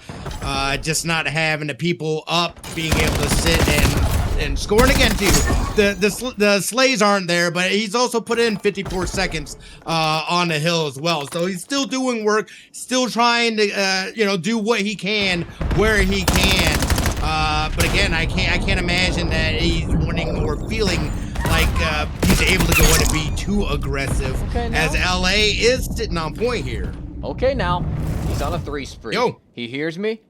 [SPEAKER 1] Just not having the people up, being able to sit and scoring again too. The slays aren't there, but he's also put in 54 seconds on the hill as well. So he's still doing work, still trying to do what he can where he can. But again, I can't imagine that he's wanting or feeling like he's able to go in and be too aggressive, as LA is sitting on point here.
[SPEAKER 2] Okay, now he's on a 3 spree.
[SPEAKER 1] Yo.
[SPEAKER 2] He hears me.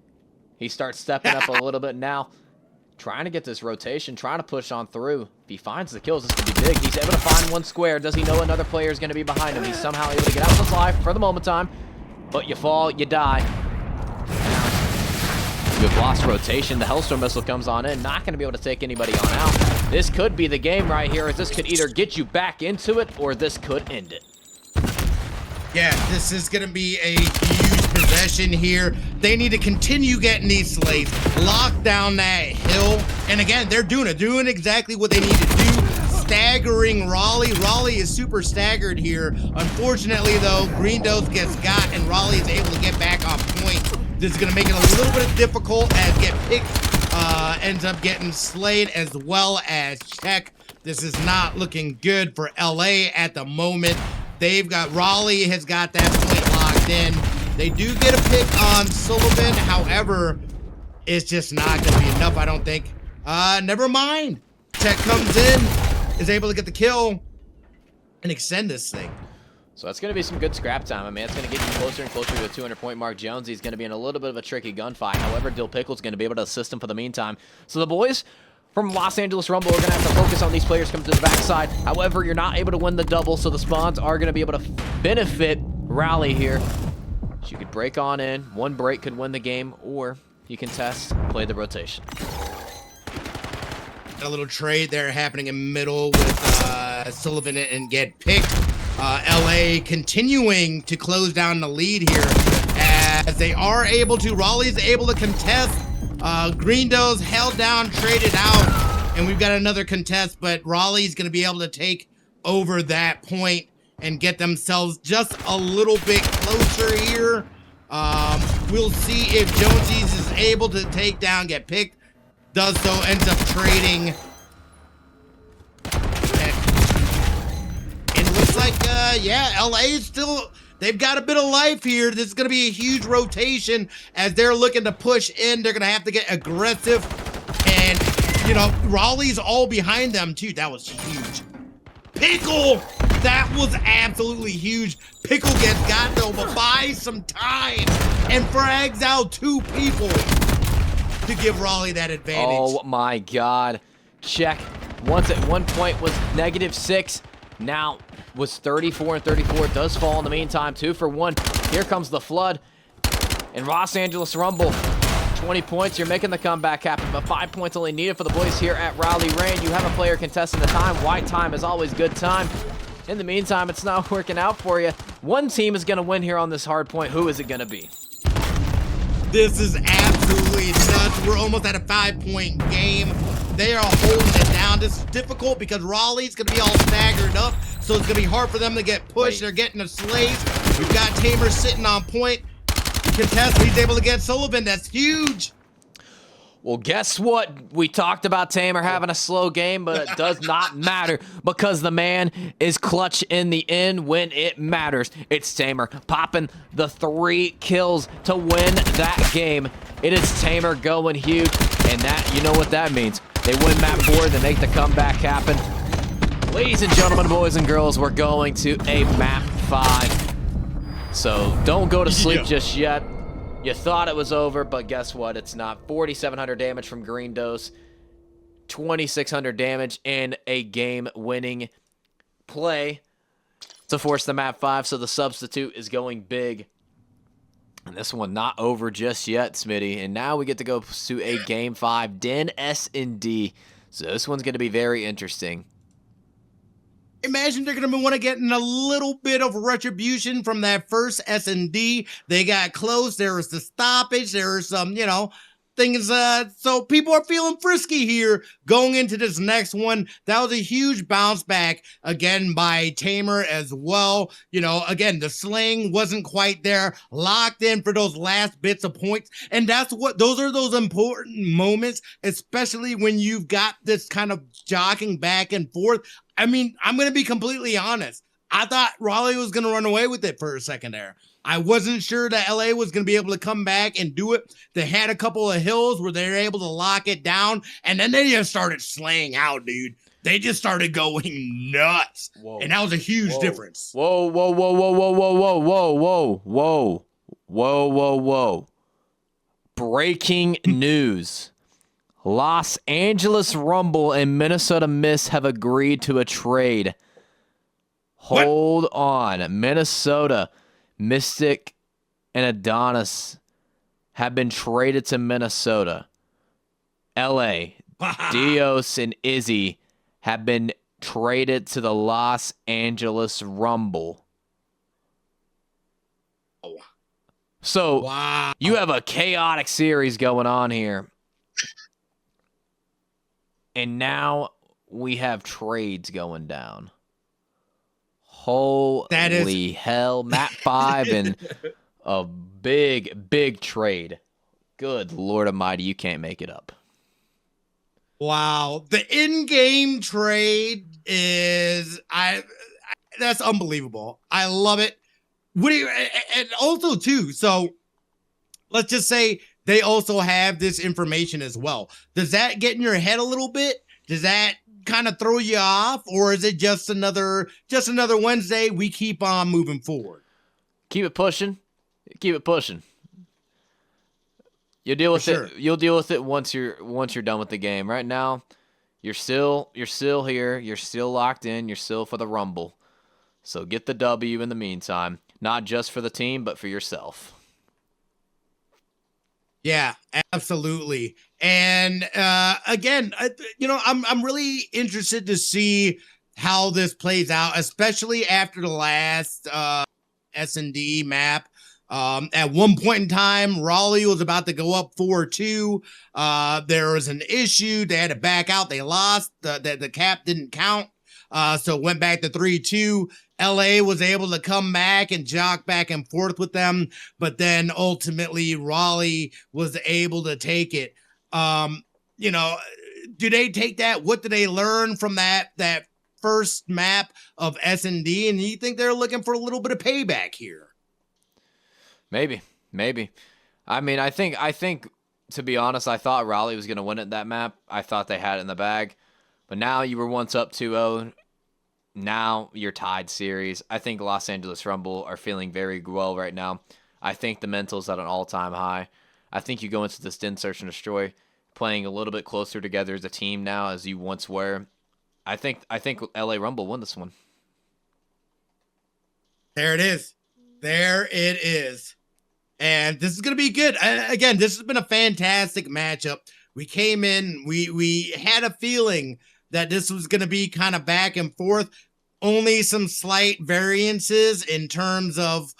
[SPEAKER 2] He starts stepping up a little bit now, trying to get this rotation, trying to push on through. If he finds the kills, this could be big. He's able to find one square. Does he know another player is going to be behind him? He's somehow able to get out of his life for the moment time, but you fall, you die. You've lost rotation. The Hellstorm missile comes on in. Not going to be able to take anybody on out. This could be the game right here, as this could either get you back into it or this could end it.
[SPEAKER 1] Yeah, this is going to be a huge possession here. They need to continue getting these slays, lock down that hill. And again, they're doing exactly what they need to do. Staggering Raleigh. Raleigh is super staggered here. Unfortunately, though, Green Dose gets got, and Raleigh is able to get back on point. This is going to make it a little bit difficult, as Get Picked ends up getting slayed, as well as Check. This is not looking good for LA at the moment. They've got, Raleigh has got that point locked in. They do get a pick on Sullivan. However, it's just not going to be enough, I don't think. Never mind. Check comes in, is able to get the kill, and extend this thing.
[SPEAKER 2] So that's going to be some good scrap time. I mean, it's going to get you closer and closer to the 200-point mark. Jonesy's going to be in a little bit of a tricky gunfight. However, Dill Pickle's going to be able to assist him for the meantime. So the boys from Los Angeles Rumble are going to have to focus on these players coming to the backside. However, you're not able to win the double, so the spawns are going to be able to benefit Raleigh here. So you could break on in. One break could win the game, or you can test, play the rotation.
[SPEAKER 1] A little trade there happening in middle with Sullivan and Get Picked. LA continuing to close down the lead here, as they are able to. Raleigh's able to contest. Green Dose held down, traded out, and we've got another contest, but Raleigh's going to be able to take over that point and get themselves just a little bit closer here. We'll see if Jonesy's is able to take down Get Picked. Does so, ends up trading like, yeah, LA is still, they've got a bit of life here. This is going to be a huge rotation as they're looking to push in. They're going to have to get aggressive. And, you know, Raleigh's all behind them, too. That was huge. Pickle! That was absolutely huge. Pickle gets got, though, but buys some time and frags out 2 people to give Raleigh that advantage.
[SPEAKER 2] Oh, my God. Check. Once at one point was -6. Now was 34 and 34. It does fall in the meantime. 2 for 1. Here comes the flood. And Los Angeles Rumble. 20 points. You're making the comeback happen, but 5 points only needed for the boys here at Raleigh Rain. You have a player contesting the time. White time is always good time. In the meantime, it's not working out for you. One team is going to win here on this hard point. Who is it going to be?
[SPEAKER 1] This is absolutely nuts. We're almost at a 5-point game. They are holding it down. This is difficult because Raleigh's going to be all staggered up, so it's going to be hard for them to get pushed. They're getting a slays. We've got Tamer sitting on point. Contest, he's able to get Sullivan. That's huge.
[SPEAKER 2] Well, guess what? We talked about Tamer having a slow game, but it does not matter because the man is clutch in the end when it matters. It's Tamer popping the 3 kills to win that game. It is Tamer going huge, and that, you know what that means. They win map 4, they make the comeback happen. Ladies and gentlemen, boys and girls, we're going to a map 5. So don't go to sleep just yet. You thought it was over, but guess what? It's not. 4,700 damage from Green Dose, 2,600 damage in a game-winning play to force the map 5, so the substitute is going big. And this one not over just yet, Smitty. And now we get to go to a game 5, Den S&D. So this one's going to be very interesting.
[SPEAKER 1] Imagine they're going to want to get in a little bit of retribution from that first S&D. They got close. There was the stoppage. There were some, you know, things. So people are feeling frisky here going into this next one. That was a huge bounce back again by Tamer as well. You know, again, the sling wasn't quite there. Locked in for those last bits of points. And that's what, those are those important moments, especially when you've got this kind of jogging back and forth. I mean, I'm going to be completely honest. I thought Raleigh was going to run away with it for a second there. I wasn't sure that LA was going to be able to come back and do it. They had a couple of hills where they were able to lock it down, and then they just started slaying out, dude. They just started going nuts. Whoa. And that was a huge difference.
[SPEAKER 2] Whoa, whoa, whoa, whoa, whoa, whoa, whoa, whoa, whoa, whoa, whoa, whoa, whoa. Breaking news. Los Angeles Rumble and Minnesota Mist have agreed to a trade. Hold on. Minnesota, Mystic, and Adonis have been traded to Minnesota. LA, Dios, and Izzy have been traded to the Los Angeles Rumble. So, you have a chaotic series going on here. And now we have trades going down. Holy hell. Map 5 and a big, big trade. Good Lord Almighty, you can't make it up.
[SPEAKER 1] Wow. The in-game trade is... that's unbelievable. I love it. What do you... And also, too, so let's just say... They also have this information as well. Does that get in your head a little bit? Does that kind of throw you off? Or is it just another Wednesday? We keep on moving forward.
[SPEAKER 2] Keep it pushing. Keep it pushing. You'll deal with it. You'll deal with it once you're done with the game. Right now, you're still here. You're still locked in. You're still for the Rumble. So get the W in the meantime. Not just for the team, but for yourself.
[SPEAKER 1] Yeah, absolutely. And again, you know, I'm really interested to see how this plays out, especially after the last S&D map. At one point in time, Raleigh was about to go up 4-2. There was an issue. They had to back out. They lost. The cap didn't count. So it went back to 3-2. LA was able to come back and jock back and forth with them, but then ultimately Raleigh was able to take it. You know, do they take that? What do they learn from that first map of S&D, and you think they're looking for a little bit of payback here?
[SPEAKER 2] Maybe, maybe. I mean, I think to be honest, I thought Raleigh was going to win it that map. I thought they had it in the bag. But now you were once up 2-0. Now you're tied series. I think Los Angeles Rumble are feeling very well right now. I think the mental's at an all-time high. I think you go into this Den Search and Destroy playing a little bit closer together as a team now as you once were. I think LA Rumble won this one.
[SPEAKER 1] There it is. There it is. And this is going to be good. Again, this has been a fantastic matchup. We came in, we had a feeling that this was going to be kind of back and forth. Only some slight variances in terms of,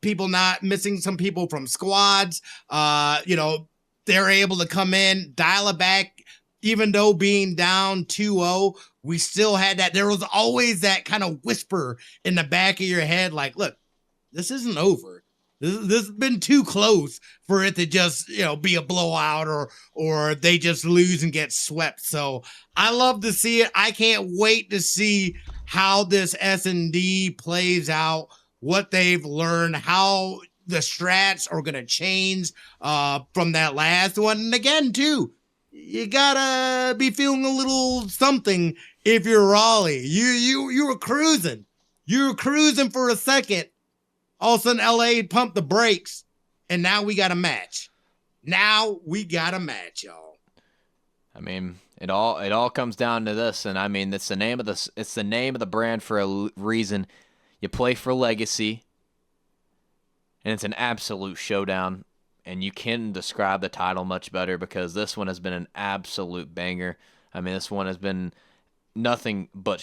[SPEAKER 1] people not missing some people from squads. They're able to come in, dial it back, even though being down 2-0, we still had that. There was always that kind of whisper in the back of your head, like, look, this isn't over. This has been too close for it to just, be a blowout or they just lose and get swept. So I love to see it. I can't wait to see how this S&D plays out, what they've learned, how the strats are going to change from that last one. And again, too, you gotta be feeling a little something if you're Raleigh. You were cruising. You were cruising for a second. All of a sudden, LA pumped the brakes, and now we got a match. Now we got a match, y'all.
[SPEAKER 2] I mean, it all comes down to this, and I mean, it's the name of the brand for a reason. You play for legacy, and it's an absolute showdown. And you can describe the title much better because this one has been an absolute banger. I mean, this one has been nothing but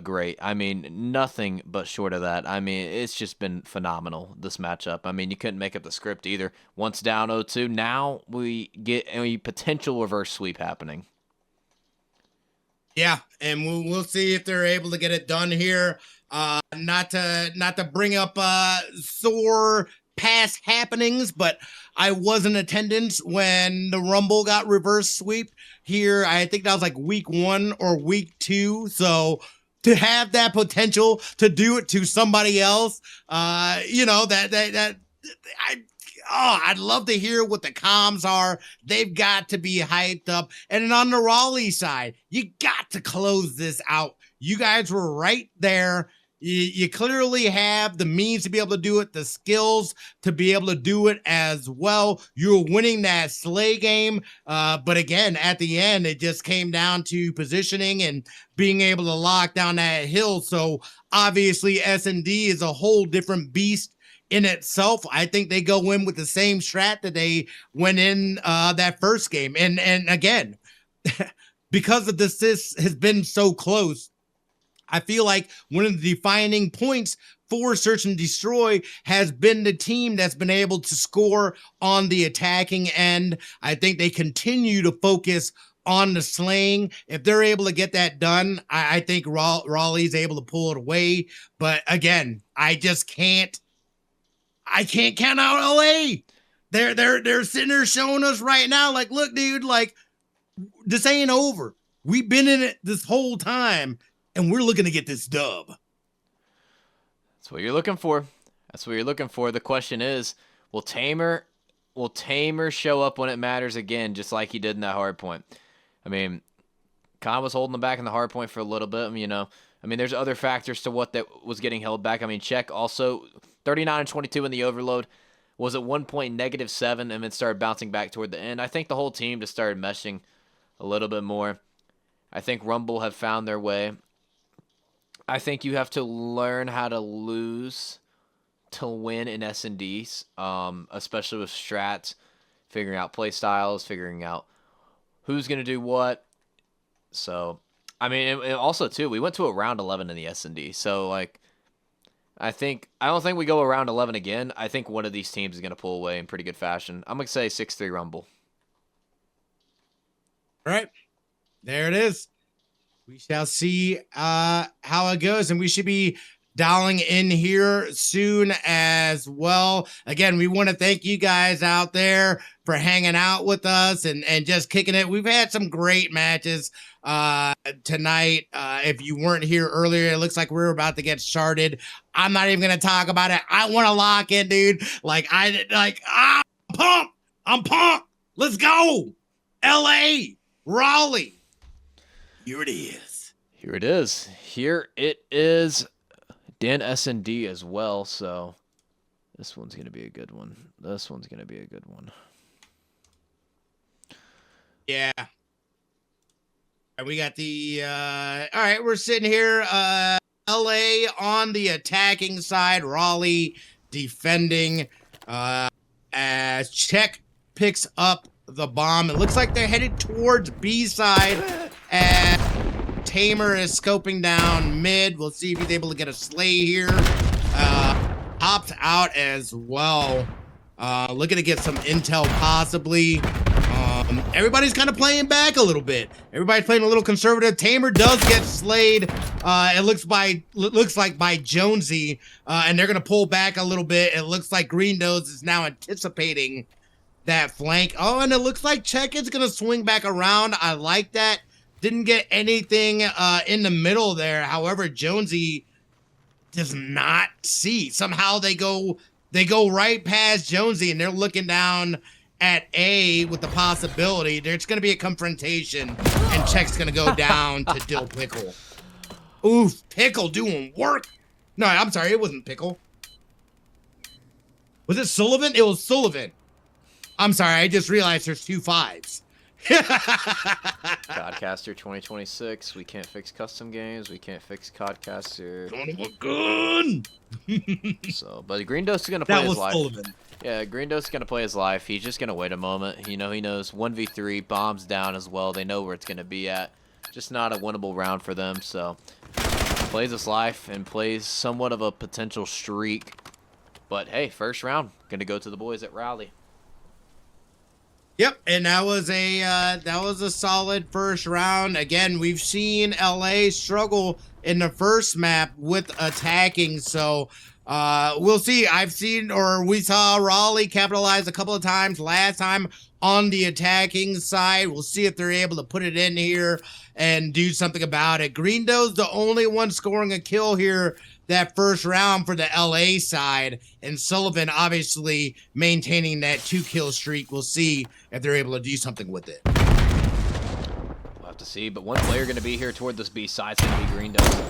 [SPEAKER 2] great. I mean, nothing but short of that. I mean, it's just been phenomenal, this matchup. I mean, you couldn't make up the script either. Once down 0-2, now we get a potential reverse sweep happening.
[SPEAKER 1] Yeah, and we'll see if they're able to get it done here. Not to bring up sore past happenings, but I was in attendance when the Rumble got reverse sweep here. I think that was like week 1 or week 2. So to have that potential to do it to somebody else, I'd love to hear what the comms are. They've got to be hyped up. And then on the Raleigh side, you got to close this out. You guys were right there. You clearly have the means to be able to do it, the skills to be able to do it as well. You're winning that Slay game. But again, at the end, it just came down to positioning and being able to lock down that hill. So obviously S&D is a whole different beast in itself. I think they go in with the same strat that they went in that first game. And again, because of this has been so close, I feel like one of the defining points for Search and Destroy has been the team that's been able to score on the attacking end. I think they continue to focus on the slaying. If they're able to get that done, I think Raleigh's able to pull it away. But again, I can't count out LA. They're sitting there showing us right now, like, look, dude, like, this ain't over. We've been in it this whole time. And we're looking to get this dub.
[SPEAKER 2] That's what you're looking for. The question is, will Tamer show up when it matters again, just like he did in that hard point? I mean, Khan was holding them back in the hard point for a little bit. I mean, there's other factors to what that was getting held back. I mean, Czech also 39-22 in the overload. Was at one point -7 and then started bouncing back toward the end. I think the whole team just started meshing a little bit more. I think Rumble have found their way. I think you have to learn how to lose to win in S&Ds, especially with strats, figuring out play styles, figuring out who's going to do what. So, I mean, and also, too, we went to a round 11 in the S&D. So, like, I don't think we go around 11 again. I think one of these teams is going to pull away in pretty good fashion. I'm going to say 6-3 Rumble.
[SPEAKER 1] All right. There it is. We shall see how it goes, and we should be dialing in here soon as well. Again, we want to thank you guys out there for hanging out with us and just kicking it. We've had some great matches tonight. If you weren't here earlier, it looks like we're about to get started. I'm not even gonna talk about it. I want to lock in, dude. I'm pumped. I'm pumped. Let's go. LA, Raleigh. Here it is.
[SPEAKER 2] Here it is. Here it is. Dan S&D as well, so this one's going to be a good one. This one's going to be a good one.
[SPEAKER 1] Yeah. And we got the, all right, we're sitting here, LA on the attacking side, Raleigh defending, as Czech picks up the bomb. It looks like they're headed towards B side, and Tamer is scoping down mid. We'll see if he's able to get a slay here. Hopped out as well. Looking to get some intel possibly. Everybody's kind of playing back a little bit. Everybody's playing a little conservative. Tamer does get slayed. It looks like by Jonesy, and they're gonna pull back a little bit. It looks like Green Nose is now anticipating that flank. Oh, and it looks like Czech is gonna swing back around. I like that. Didn't get anything in the middle there. However, Jonesy does not see. Somehow they go right past Jonesy, and they're looking down at A with the possibility there's going to be a confrontation, and Czech's going to go down to Dill Pickle. Oof, Pickle doing work. No, I'm sorry, it wasn't Pickle. Was it Sullivan? It was Sullivan. I'm sorry, I just realized there's 2 5s.
[SPEAKER 2] Codcaster 2026. We can't fix custom games. We can't fix Codcaster.
[SPEAKER 1] Son of a gun.
[SPEAKER 2] So, but Green Dose is gonna play his life.
[SPEAKER 1] Sullivan.
[SPEAKER 2] Yeah, Green Dose is gonna play his life. He's just gonna wait a moment. You know, he knows 1v3 bombs down as well. They know where it's gonna be at. Just not a winnable round for them. So, plays his life and plays somewhat of a potential streak. But hey, first round gonna go to the boys at Raleigh.
[SPEAKER 1] Yep, and that was a solid first round. Again, we've seen LA struggle in the first map with attacking, so we'll see. We saw Raleigh capitalize a couple of times last time on the attacking side. We'll see if they're able to put it in here and do something about it. Greendo's the only one scoring a kill here that first round for the LA side, and Sullivan obviously maintaining that 2-kill streak. We'll see if they're able to do something with it.
[SPEAKER 2] We'll have to see, but one player going to be here toward this B side is going to be Green Dose.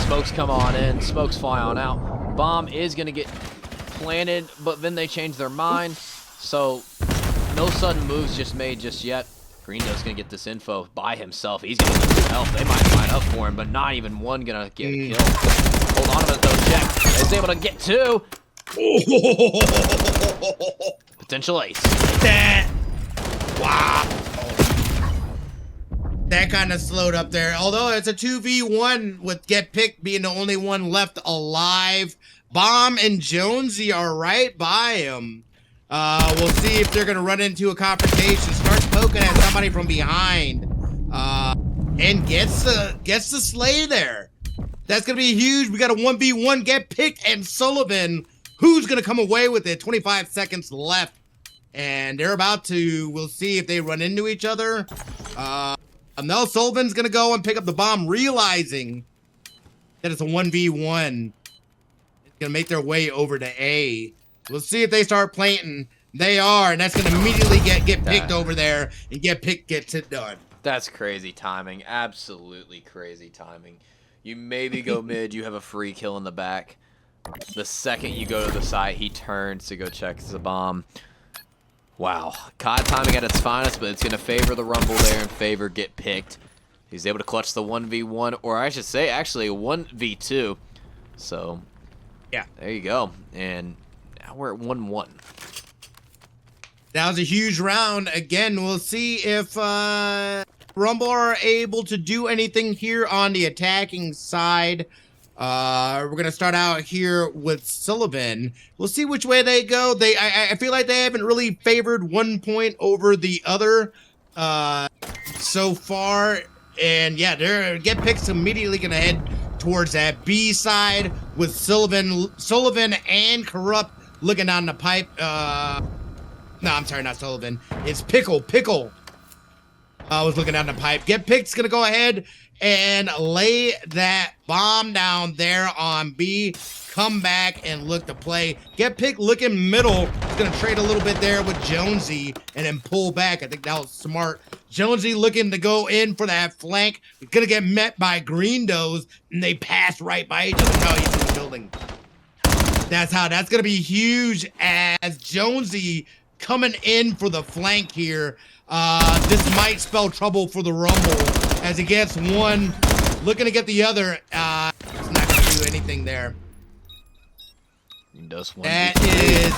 [SPEAKER 2] Smokes come on in, smokes fly on out. Bomb is going to get planted, but then they change their mind, so no sudden moves just made just yet. Green Dose's going to get this info by himself. He's going to get some help. They might line up for him, but not even one going to get a kill. Hold on to it though, Czech is able to get 2. Potential ace.
[SPEAKER 1] Wow. That kind of slowed up there. Although it's a 2v1 with Get Picked being the only one left alive. Bomb and Jonesy are right by him. We'll see if they're going to run into a confrontation. Starts poking at somebody from behind. And gets the slay there. That's going to be huge. We got a 1v1 Get Picked and Sullivan. Who's going to come away with it? 25 seconds left. And they're about to, we'll see if they run into each other. Now Sullivan's going to go and pick up the bomb, realizing that it's a 1v1. It's going to make their way over to A. We'll see if they start planting. They are, and that's going to immediately get picked over there, and Get Picked gets it done.
[SPEAKER 2] That's crazy timing. Absolutely crazy timing. You maybe go mid, you have a free kill in the back. The second you go to the site, he turns to go check the bomb. Wow. COD timing at its finest, but it's going to favor the Rumble there and favor Get Picked. He's able to clutch the 1v1, or I should say actually a 1v2. So,
[SPEAKER 1] yeah,
[SPEAKER 2] there you go. And now we're at 1-1.
[SPEAKER 1] That was a huge round. Again, we'll see if Rumble are able to do anything here on the attacking side. We're going to start out here with Sullivan. We'll see which way they go. I feel like they haven't really favored one point over the other so far. And yeah, they're Get Picked immediately going to head towards that B side with Sullivan and Corrupt looking down the pipe. No, I'm sorry, not Sullivan. It's Pickle. Pickle was looking down the pipe. Get Picked's gonna go ahead and lay that bomb down there on B. Come back and look to play. Get Picked looking middle. He's gonna trade a little bit there with Jonesy and then pull back. I think that was smart. Jonesy looking to go in for that flank. He's gonna get met by Greendos, and they pass right by each other. No, he's in the building. That's gonna be huge as Jonesy coming in for the flank here. This might spell trouble for the Rumble as he gets one, looking to get the other. It's not gonna do anything there.
[SPEAKER 2] Does one.
[SPEAKER 1] That is.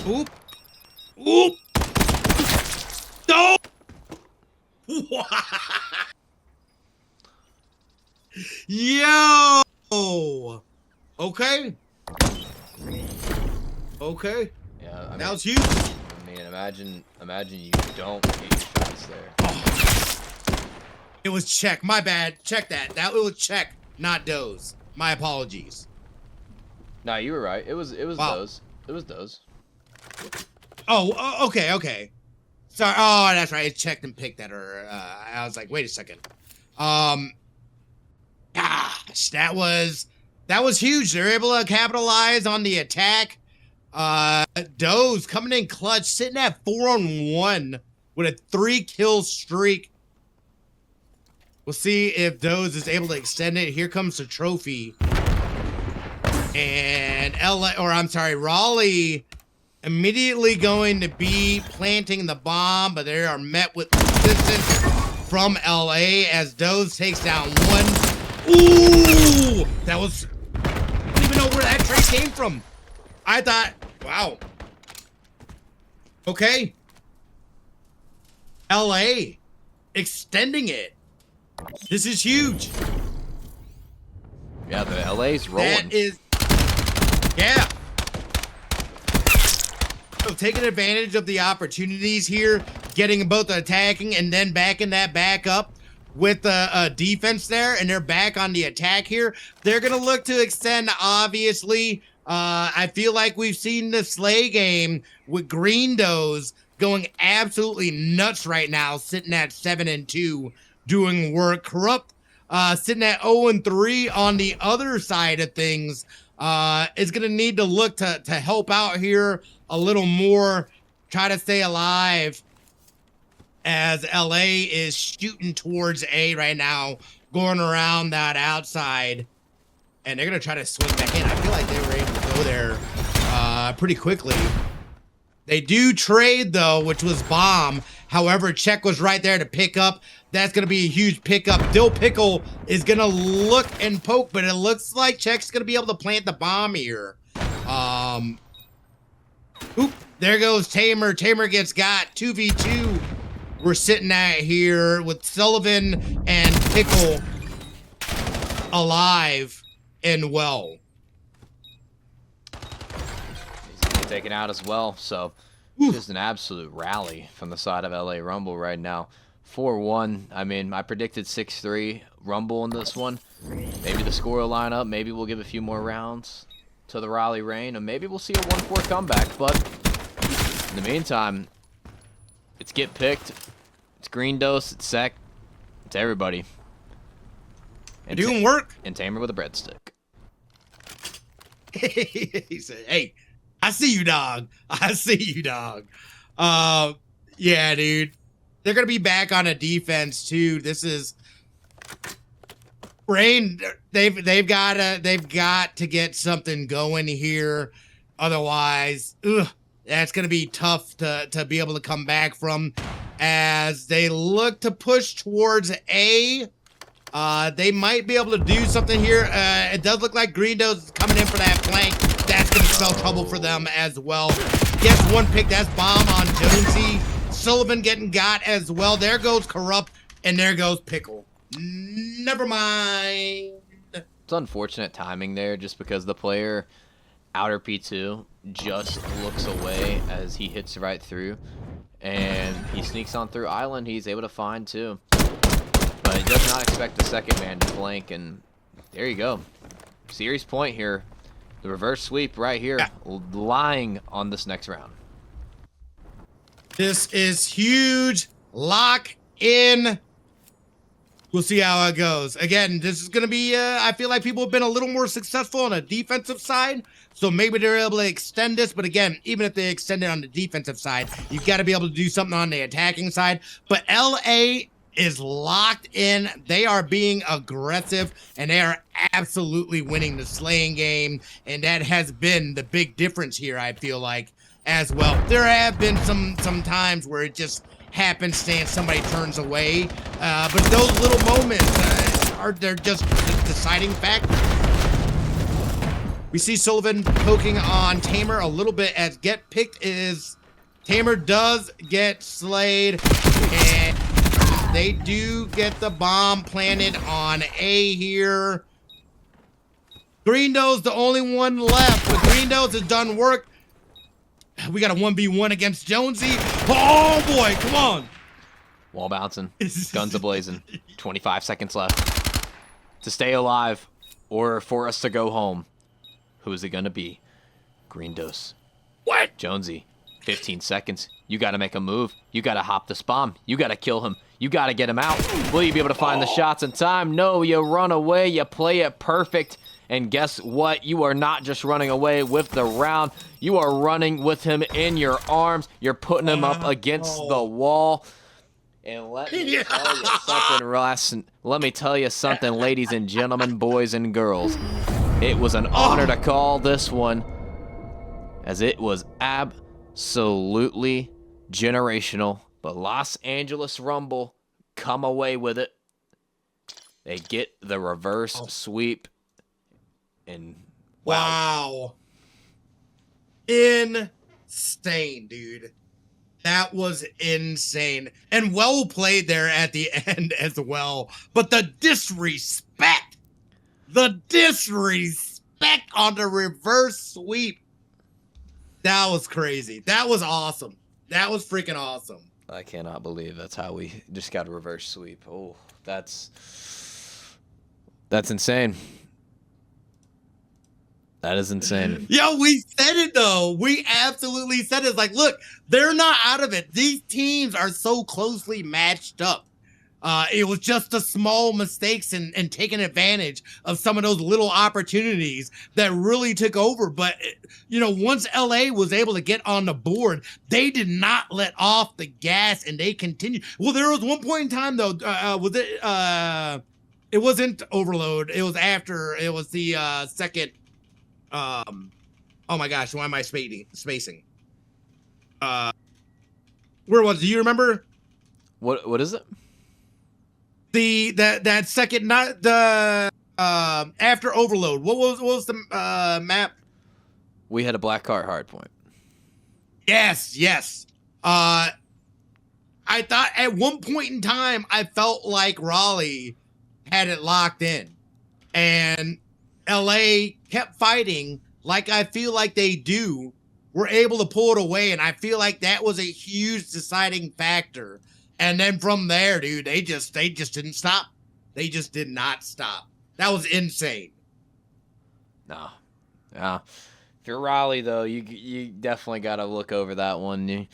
[SPEAKER 1] Oop. Oop. No. Yo. Okay. Okay.
[SPEAKER 2] Yeah, I mean,
[SPEAKER 1] that was huge.
[SPEAKER 2] I mean, imagine you don't get your shots there.
[SPEAKER 1] Oh. It was check. My bad. Check that. That was check, not Doze. My apologies.
[SPEAKER 2] No, you were right. It was
[SPEAKER 1] Wow.
[SPEAKER 2] those. It was those.
[SPEAKER 1] Oh, okay. Sorry. Oh, that's right. It's checked and picked that. Or I was like, wait a second. Gosh, that was huge. They're able to capitalize on the attack. Doze coming in clutch, sitting at 4-on-1 with a 3-kill streak. We'll see if Doze is able to extend it. Here comes the trophy. And Raleigh immediately going to be planting the bomb, but they are met with resistance from LA as Doze takes down one. Ooh! That was... I don't even know where that trade came from. I thought, wow. Okay. LA extending it. This is huge.
[SPEAKER 2] Yeah, the LA's rolling.
[SPEAKER 1] That is... Yeah. So taking advantage of the opportunities here, getting both attacking and then backing that back up with the defense there, and they're back on the attack here. They're going to look to extend, obviously. I feel like we've seen the Slay game with Greendos going absolutely nuts right now, sitting at 7-2, doing work. Corrupt sitting at 0-3 on the other side of things. Is going to need to look to help out here a little more, try to stay alive as LA is shooting towards A right now, going around that outside, and they're going to try to swing back in. I feel like they were able to go there pretty quickly. They do trade, though, which was bomb. However, Check was right there to pick up. That's going to be a huge pickup. Dill Pickle is going to look and poke, but it looks like Check's going to be able to plant the bomb here. Oop, there goes Tamer. Tamer gets got 2v2. We're sitting at here with Sullivan and Pickle alive and well.
[SPEAKER 2] He's taken out as well, so just an absolute rally from the side of LA Rumble right now. 4-1. I mean, I predicted 6-3 Rumble in this one. Maybe the score will line up. Maybe we'll give a few more rounds to the Raleigh Reign, and maybe we'll see a 1-4 comeback. But in the meantime, it's Get Picked, it's Greendos, it's Sec, it's everybody. And
[SPEAKER 1] doing work.
[SPEAKER 2] And Tamer with a breadstick.
[SPEAKER 1] He said, hey, I see you, dog. I see you, dog. Yeah, dude. They're going to be back on a defense, too. This is... Rain, they've got to get something going here. Otherwise, that's going to be tough to be able to come back from. As they look to push towards A, they might be able to do something here. It does look like Greendos is coming in for that flank. That's going to spell trouble for them as well. Gets one pick. That's bomb on Jonesy. Sullivan getting got as well. There goes Corrupt, and there goes Pickle. Never mind.
[SPEAKER 2] It's unfortunate timing there, just because the player outer P2 just looks away as he hits right through, and he sneaks on through Island. He's able to find too, but does not expect the second man to flank, and there you go. Series point here. The reverse sweep right here, lying on this next round.
[SPEAKER 1] This is huge. Lock in. We'll see how it goes. Again, this is going to be, I feel like people have been a little more successful on the defensive side, so maybe they're able to extend this. But again, even if they extend it on the defensive side, you've got to be able to do something on the attacking side. But LA is locked in. They are being aggressive, and they are absolutely winning the slaying game. And that has been the big difference here, I feel like, as well. There have been some times where it just happenstance, somebody turns away, but those little moments they're just the deciding factor. We see Sullivan poking on Tamer a little bit as get picked is Tamer does get slayed, and they do get the bomb planted on A here. Green Nose the only one left, but Green Nose has done work. We got a 1v1 against Jonesy. Oh boy, come on.
[SPEAKER 2] Wall bouncing, guns a-blazing, 25 seconds left. To stay alive or for us to go home, who is it going to be? Green Dose.
[SPEAKER 1] What?
[SPEAKER 2] Jonesy, 15 seconds. You got to make a move. You got to hop this bomb. You got to kill him. You got to get him out. Will you be able to find the shots in time? No, you run away. You play it perfect. And guess what? You are not just running away with the round. You are running with him in your arms. You're putting him up against the wall. And let me tell you something, Ross. Let me tell you something, ladies and gentlemen, boys and girls. It was an honor to call this one, as it was absolutely generational. But Los Angeles Rumble come away with it. They get the reverse sweep. And
[SPEAKER 1] wow. Insane, dude. That was insane. And well played there at the end as well. But the disrespect on the reverse sweep. That was crazy. That was awesome. That was freaking awesome.
[SPEAKER 2] I cannot believe that's how we just got a reverse sweep. Oh, that's insane. That is insane.
[SPEAKER 1] Yo, we said it though. We absolutely said it. It's like, look, they're not out of it. These teams are so closely matched up. It was just the small mistakes and taking advantage of some of those little opportunities that really took over. But, once LA was able to get on the board, they did not let off the gas and they continued. Well, there was one point in time though, it wasn't Overload. It was after, it was the second, oh my gosh, why am I spacing? Where was it? Do you remember?
[SPEAKER 2] What is it?
[SPEAKER 1] That second, not the after Overload. What was the map?
[SPEAKER 2] We had a black cart hard point.
[SPEAKER 1] Yes. I thought at one point in time I felt like Raleigh had it locked in, and LA kept fighting like I feel like they do. Were able to pull it away, and I feel like that was a huge deciding factor. And then from there, dude, they just didn't stop. They just did not stop. That was insane.
[SPEAKER 2] No. If you're Raleigh, though, you definitely got to look over that one. You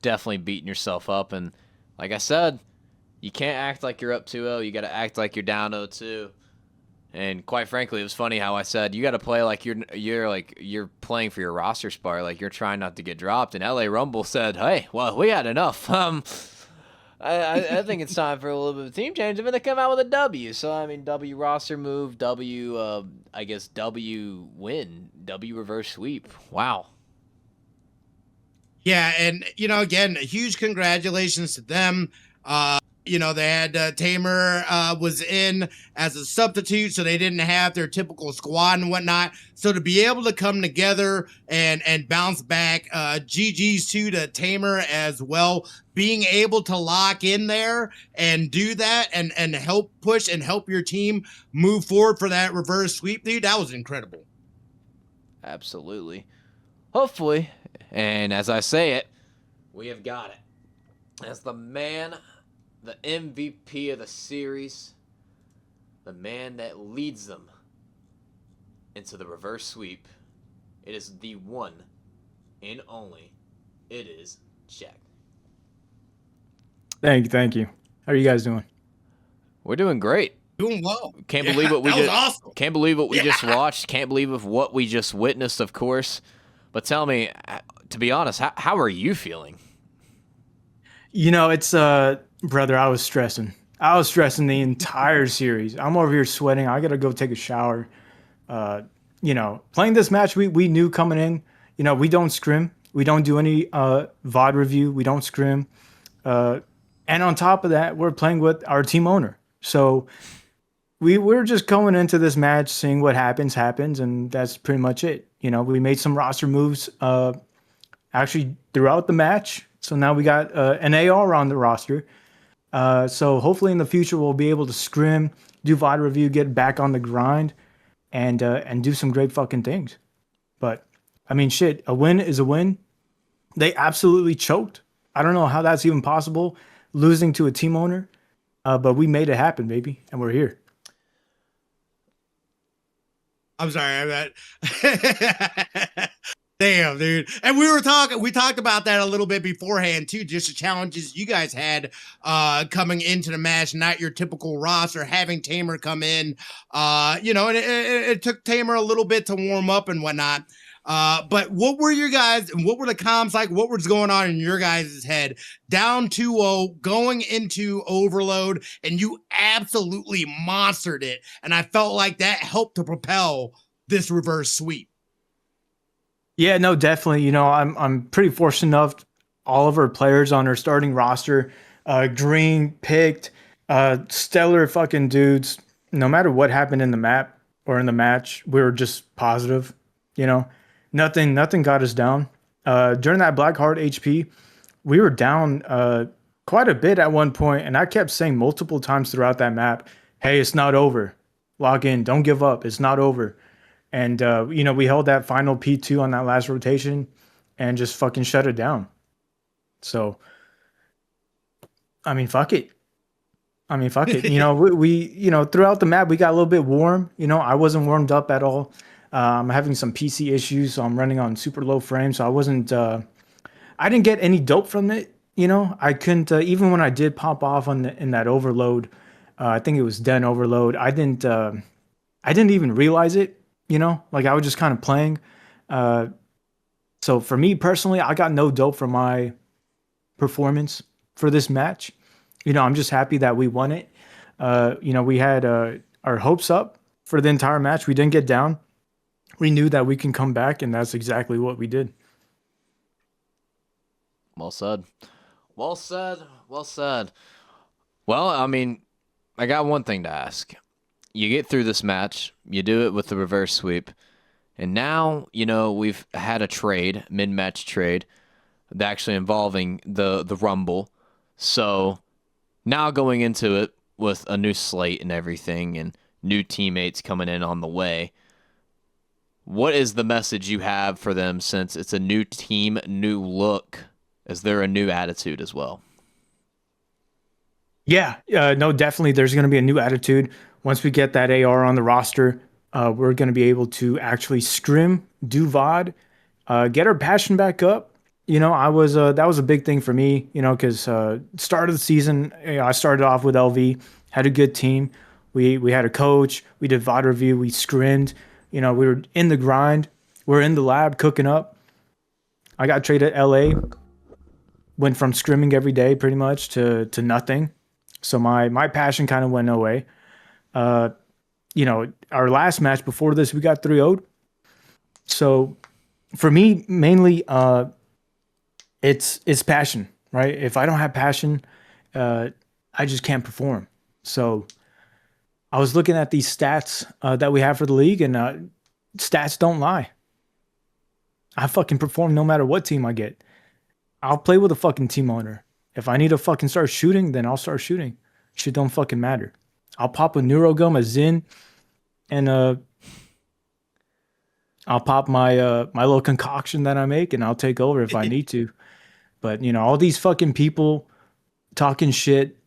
[SPEAKER 2] definitely beating yourself up. And like I said, you can't act like you're up 2-0. You got to act like you're down 0-2. And quite frankly, it was funny how I said you got to play like you're playing for your roster spot, like you're trying not to get dropped. And LA Rumble said, "Hey, well, we had enough. I think it's time for a little bit of team change. And then they come out with a W. So I mean, W roster move, W, I guess W win, W reverse sweep. Wow."
[SPEAKER 1] Yeah, and again, huge congratulations to them. They had Tamer was in as a substitute, so they didn't have their typical squad and whatnot. So to be able to come together and bounce back, GG's too to Tamer as well, being able to lock in there and do that and help push and help your team move forward for that reverse sweep, dude, that was incredible.
[SPEAKER 2] Absolutely. Hopefully, and as I say it, we have got it. As the MVP of the series, the man that leads them into the reverse sweep. It is the one and only. It is Jack.
[SPEAKER 3] Thank you. How are you guys doing?
[SPEAKER 2] We're doing great.
[SPEAKER 1] Doing well.
[SPEAKER 2] Can't
[SPEAKER 1] Yeah,
[SPEAKER 2] believe what we
[SPEAKER 1] that was
[SPEAKER 2] just
[SPEAKER 1] awesome.
[SPEAKER 2] can't believe what we
[SPEAKER 1] Yeah.
[SPEAKER 2] just watched. Can't believe of what we just witnessed, of course. But tell me, to be honest, how are you feeling?
[SPEAKER 3] You know, it's brother, I was stressing. I was stressing the entire series. I'm over here sweating. I gotta go take a shower. You know, playing this match, we knew coming in, you know, we don't scrim. We don't do any VOD review. We don't scrim. And on top of that, we're playing with our team owner. So we're just going into this match, seeing what happens, and that's pretty much it. You know, we made some roster moves actually throughout the match. So now we got an AR on the roster. So hopefully in the future we'll be able to scrim, do VOD review, get back on the grind, and do some great fucking things. But I mean, shit, a win is a win. They absolutely choked. I don't know how that's even possible, losing to a team owner. But we made it happen, baby, and we're here.
[SPEAKER 1] I'm sorry. I'm not. Damn, dude. And we talked about that a little bit beforehand too, just the challenges you guys had coming into the match, not your typical roster, having Tamer come in. You know, and it took Tamer a little bit to warm up and whatnot. But what were your guys, and what were the comms like? What was going on in your guys' head? Down 2-0, going into overload, and you absolutely monstered it. And I felt like that helped to propel this reverse sweep.
[SPEAKER 3] Yeah, no, definitely. You know, I'm pretty fortunate enough. All of our players on our starting roster, green picked, stellar fucking dudes. No matter what happened in the map or in the match, we were just positive. You know, nothing got us down. During that Blackheart HP, we were down quite a bit at one point, and I kept saying multiple times throughout that map, "Hey, it's not over. Log in. Don't give up. It's not over." And, you know, we held that final P2 on that last rotation and just fucking shut it down. So, I mean, fuck it. You know, you know, throughout the map, we got a little bit warm. You know, I wasn't warmed up at all. I'm having some PC issues, so I'm running on super low frame. So I didn't get any dope from it. You know, I couldn't, even when I did pop off in that overload, I think it was Den overload. I didn't even realize it. You know, like I was just kind of playing. So for me personally, I got no dope from my performance for this match. You know, I'm just happy that we won it. You know, we had our hopes up for the entire match. We didn't get down. We knew that we can come back, and that's exactly what we did.
[SPEAKER 2] Well said. Well said. Well said. Well, I mean, I got one thing to ask. You get through this match, you do it with the reverse sweep, and now, you know, we've had a trade, mid-match trade, actually involving the Rumble. So now going into it with a new slate and everything and new teammates coming in on the way, what is the message you have for them since it's a new team, new look? Is there a new attitude as well?
[SPEAKER 3] Yeah, no, definitely. There's going to be a new attitude. Once we get that AR on the roster, we're going to be able to actually scrim, do VOD, get our passion back up. You know, that was a big thing for me, you know, because start of the season, you know, I started off with LV, had a good team. We had a coach, we did VOD review, we scrimmed, you know, we were in the grind, we're in the lab cooking up. I got traded to LA, went from scrimming every day pretty much to nothing. So my passion kind of went away. You know, our last match before this, we got 3-0'd. So for me, mainly, it's passion, right? If I don't have passion, I just can't perform. So I was looking at these stats that we have for the league, and stats don't lie. I fucking perform no matter what team I get. I'll play with a fucking team owner. If I need to fucking start shooting, then I'll start shooting. Shit don't fucking matter. I'll pop a Neurogum, a Zin, and I'll pop my my little concoction that I make, and I'll take over if I need to. But you know, all these fucking people talking shit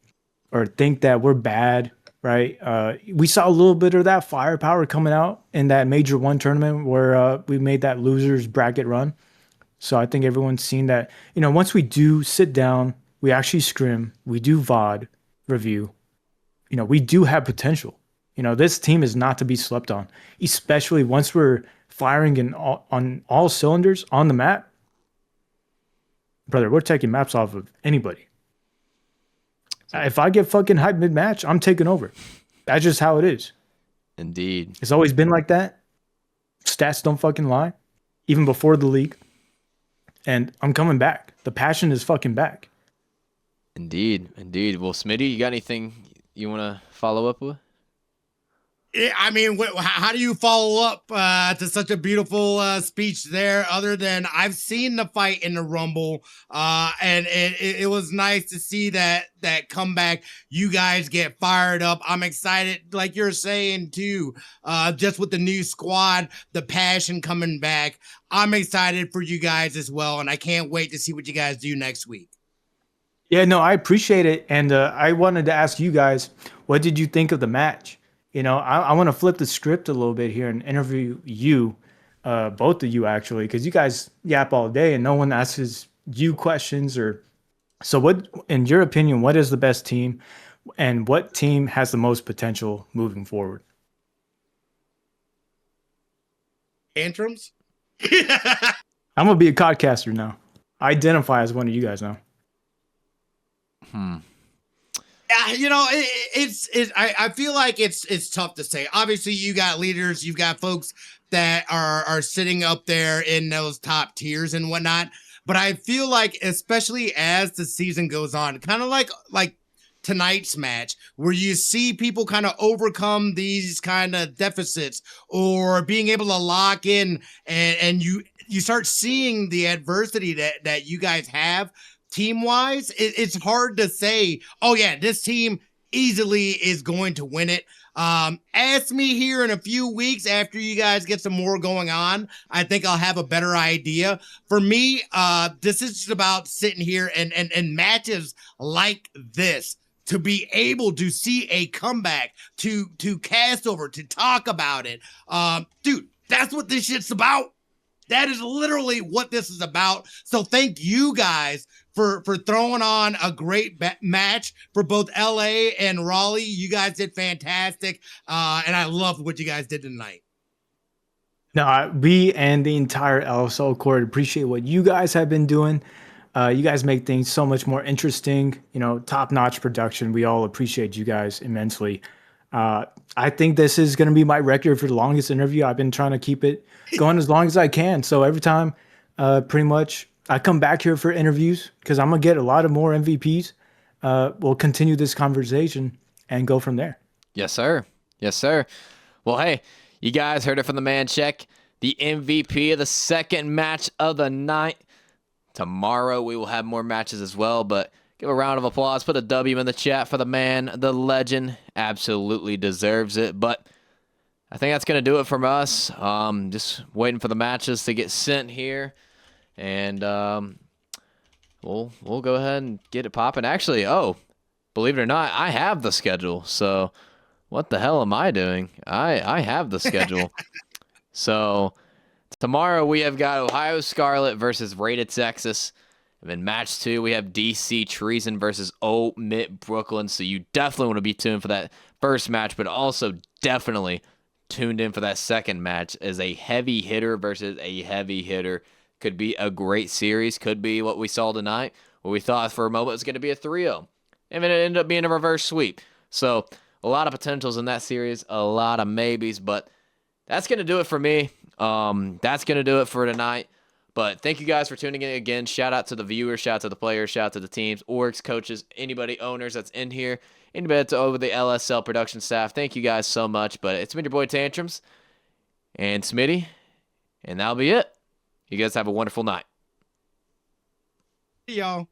[SPEAKER 3] or think that we're bad right? We saw a little bit of that firepower coming out in that Major One tournament where we made that losers bracket run. So I think everyone's seen that. Once we do sit down, we actually scrim, we do VOD review. We do have potential. This team is not to be slept on, especially once we're firing on all cylinders on the map. Brother, we're taking maps off of anybody. If I get fucking hyped mid-match, I'm taking over. That's just how it is.
[SPEAKER 2] Indeed.
[SPEAKER 3] It's always been like that. Stats don't fucking lie, even before the league. And I'm coming back. The passion is fucking back.
[SPEAKER 2] Indeed. Well, Smitty, you got anything you want to follow up with?
[SPEAKER 1] I mean, how do you follow up to such a beautiful speech there, other than I've seen the fight in the Rumble, and it was nice to see that comeback. You guys get fired up. I'm excited, like you're saying too, just with the new squad, the passion coming back. I'm excited for you guys as well, and I can't wait to see what you guys do next week.
[SPEAKER 3] Yeah, no, I appreciate it. And I wanted to ask you guys, what did you think of the match? I want to flip the script a little bit here and interview you, both of you actually, because you guys yap all day and no one asks you questions. So what, in your opinion, what is the best team and what team has the most potential moving forward?
[SPEAKER 1] Tantrums?
[SPEAKER 3] I'm going to be a podcaster now. I identify as one of you guys now.
[SPEAKER 1] I feel like it's tough to say. Obviously, you got leaders, you've got folks that are sitting up there in those top tiers and whatnot. But I feel like, especially as the season goes on, kind of like tonight's match, where you see people kind of overcome these kind of deficits or being able to lock in, and you start seeing the adversity that you guys have. Team-wise, it's hard to say, oh yeah, this team easily is going to win it. Ask me here in a few weeks after you guys get some more going on. I think I'll have a better idea. For me, this is just about sitting here and matches like this, to be able to see a comeback, to cast over, to talk about it. Dude, that's what this shit's about. That is literally what this is about. So thank you guys for throwing on a great match for both LA and Raleigh. You guys did fantastic. And I love what you guys did tonight.
[SPEAKER 3] No, we and the entire LSL court appreciate what you guys have been doing. You guys make things so much more interesting, top-notch production. We all appreciate you guys immensely. I think this is going to be my record for the longest interview. I've been trying to keep it going as long as I can. So every time, pretty much, I come back here for interviews because I'm going to get a lot of more MVPs. We'll continue this conversation and go from there.
[SPEAKER 2] Yes, sir. Well, hey, you guys heard it from the man check. The MVP of the second match of the night. Tomorrow we will have more matches as well, but give a round of applause. Put a W in the chat for the man, the legend. Absolutely deserves it. But I think that's going to do it from us. Just waiting for the matches to get sent here. And we'll go ahead and get it popping. Actually, believe it or not, I have the schedule. So what the hell am I doing? I have the schedule. So tomorrow we have got Ohio Scarlet versus Rated Texas. And then match 2, we have DC Treason versus Ole Miss Brooklyn. So you definitely want to be tuned for that first match, but also definitely tuned in for that second match as a heavy hitter versus a heavy hitter. Could be a great series. Could be what we saw tonight, what we thought for a moment was going to be a 3-0. And then it ended up being a reverse sweep. So a lot of potentials in that series, a lot of maybes, but that's going to do it for me. That's going to do it for tonight. But thank you guys for tuning in again. Shout out to the viewers, shout out to the players, shout out to the teams, orgs, coaches, anybody, owners that's in here, anybody that's over the LSL production staff. Thank you guys so much. But it's been your boy Tantrums and Smitty, and that'll be it. You guys have a wonderful night.
[SPEAKER 1] Y'all.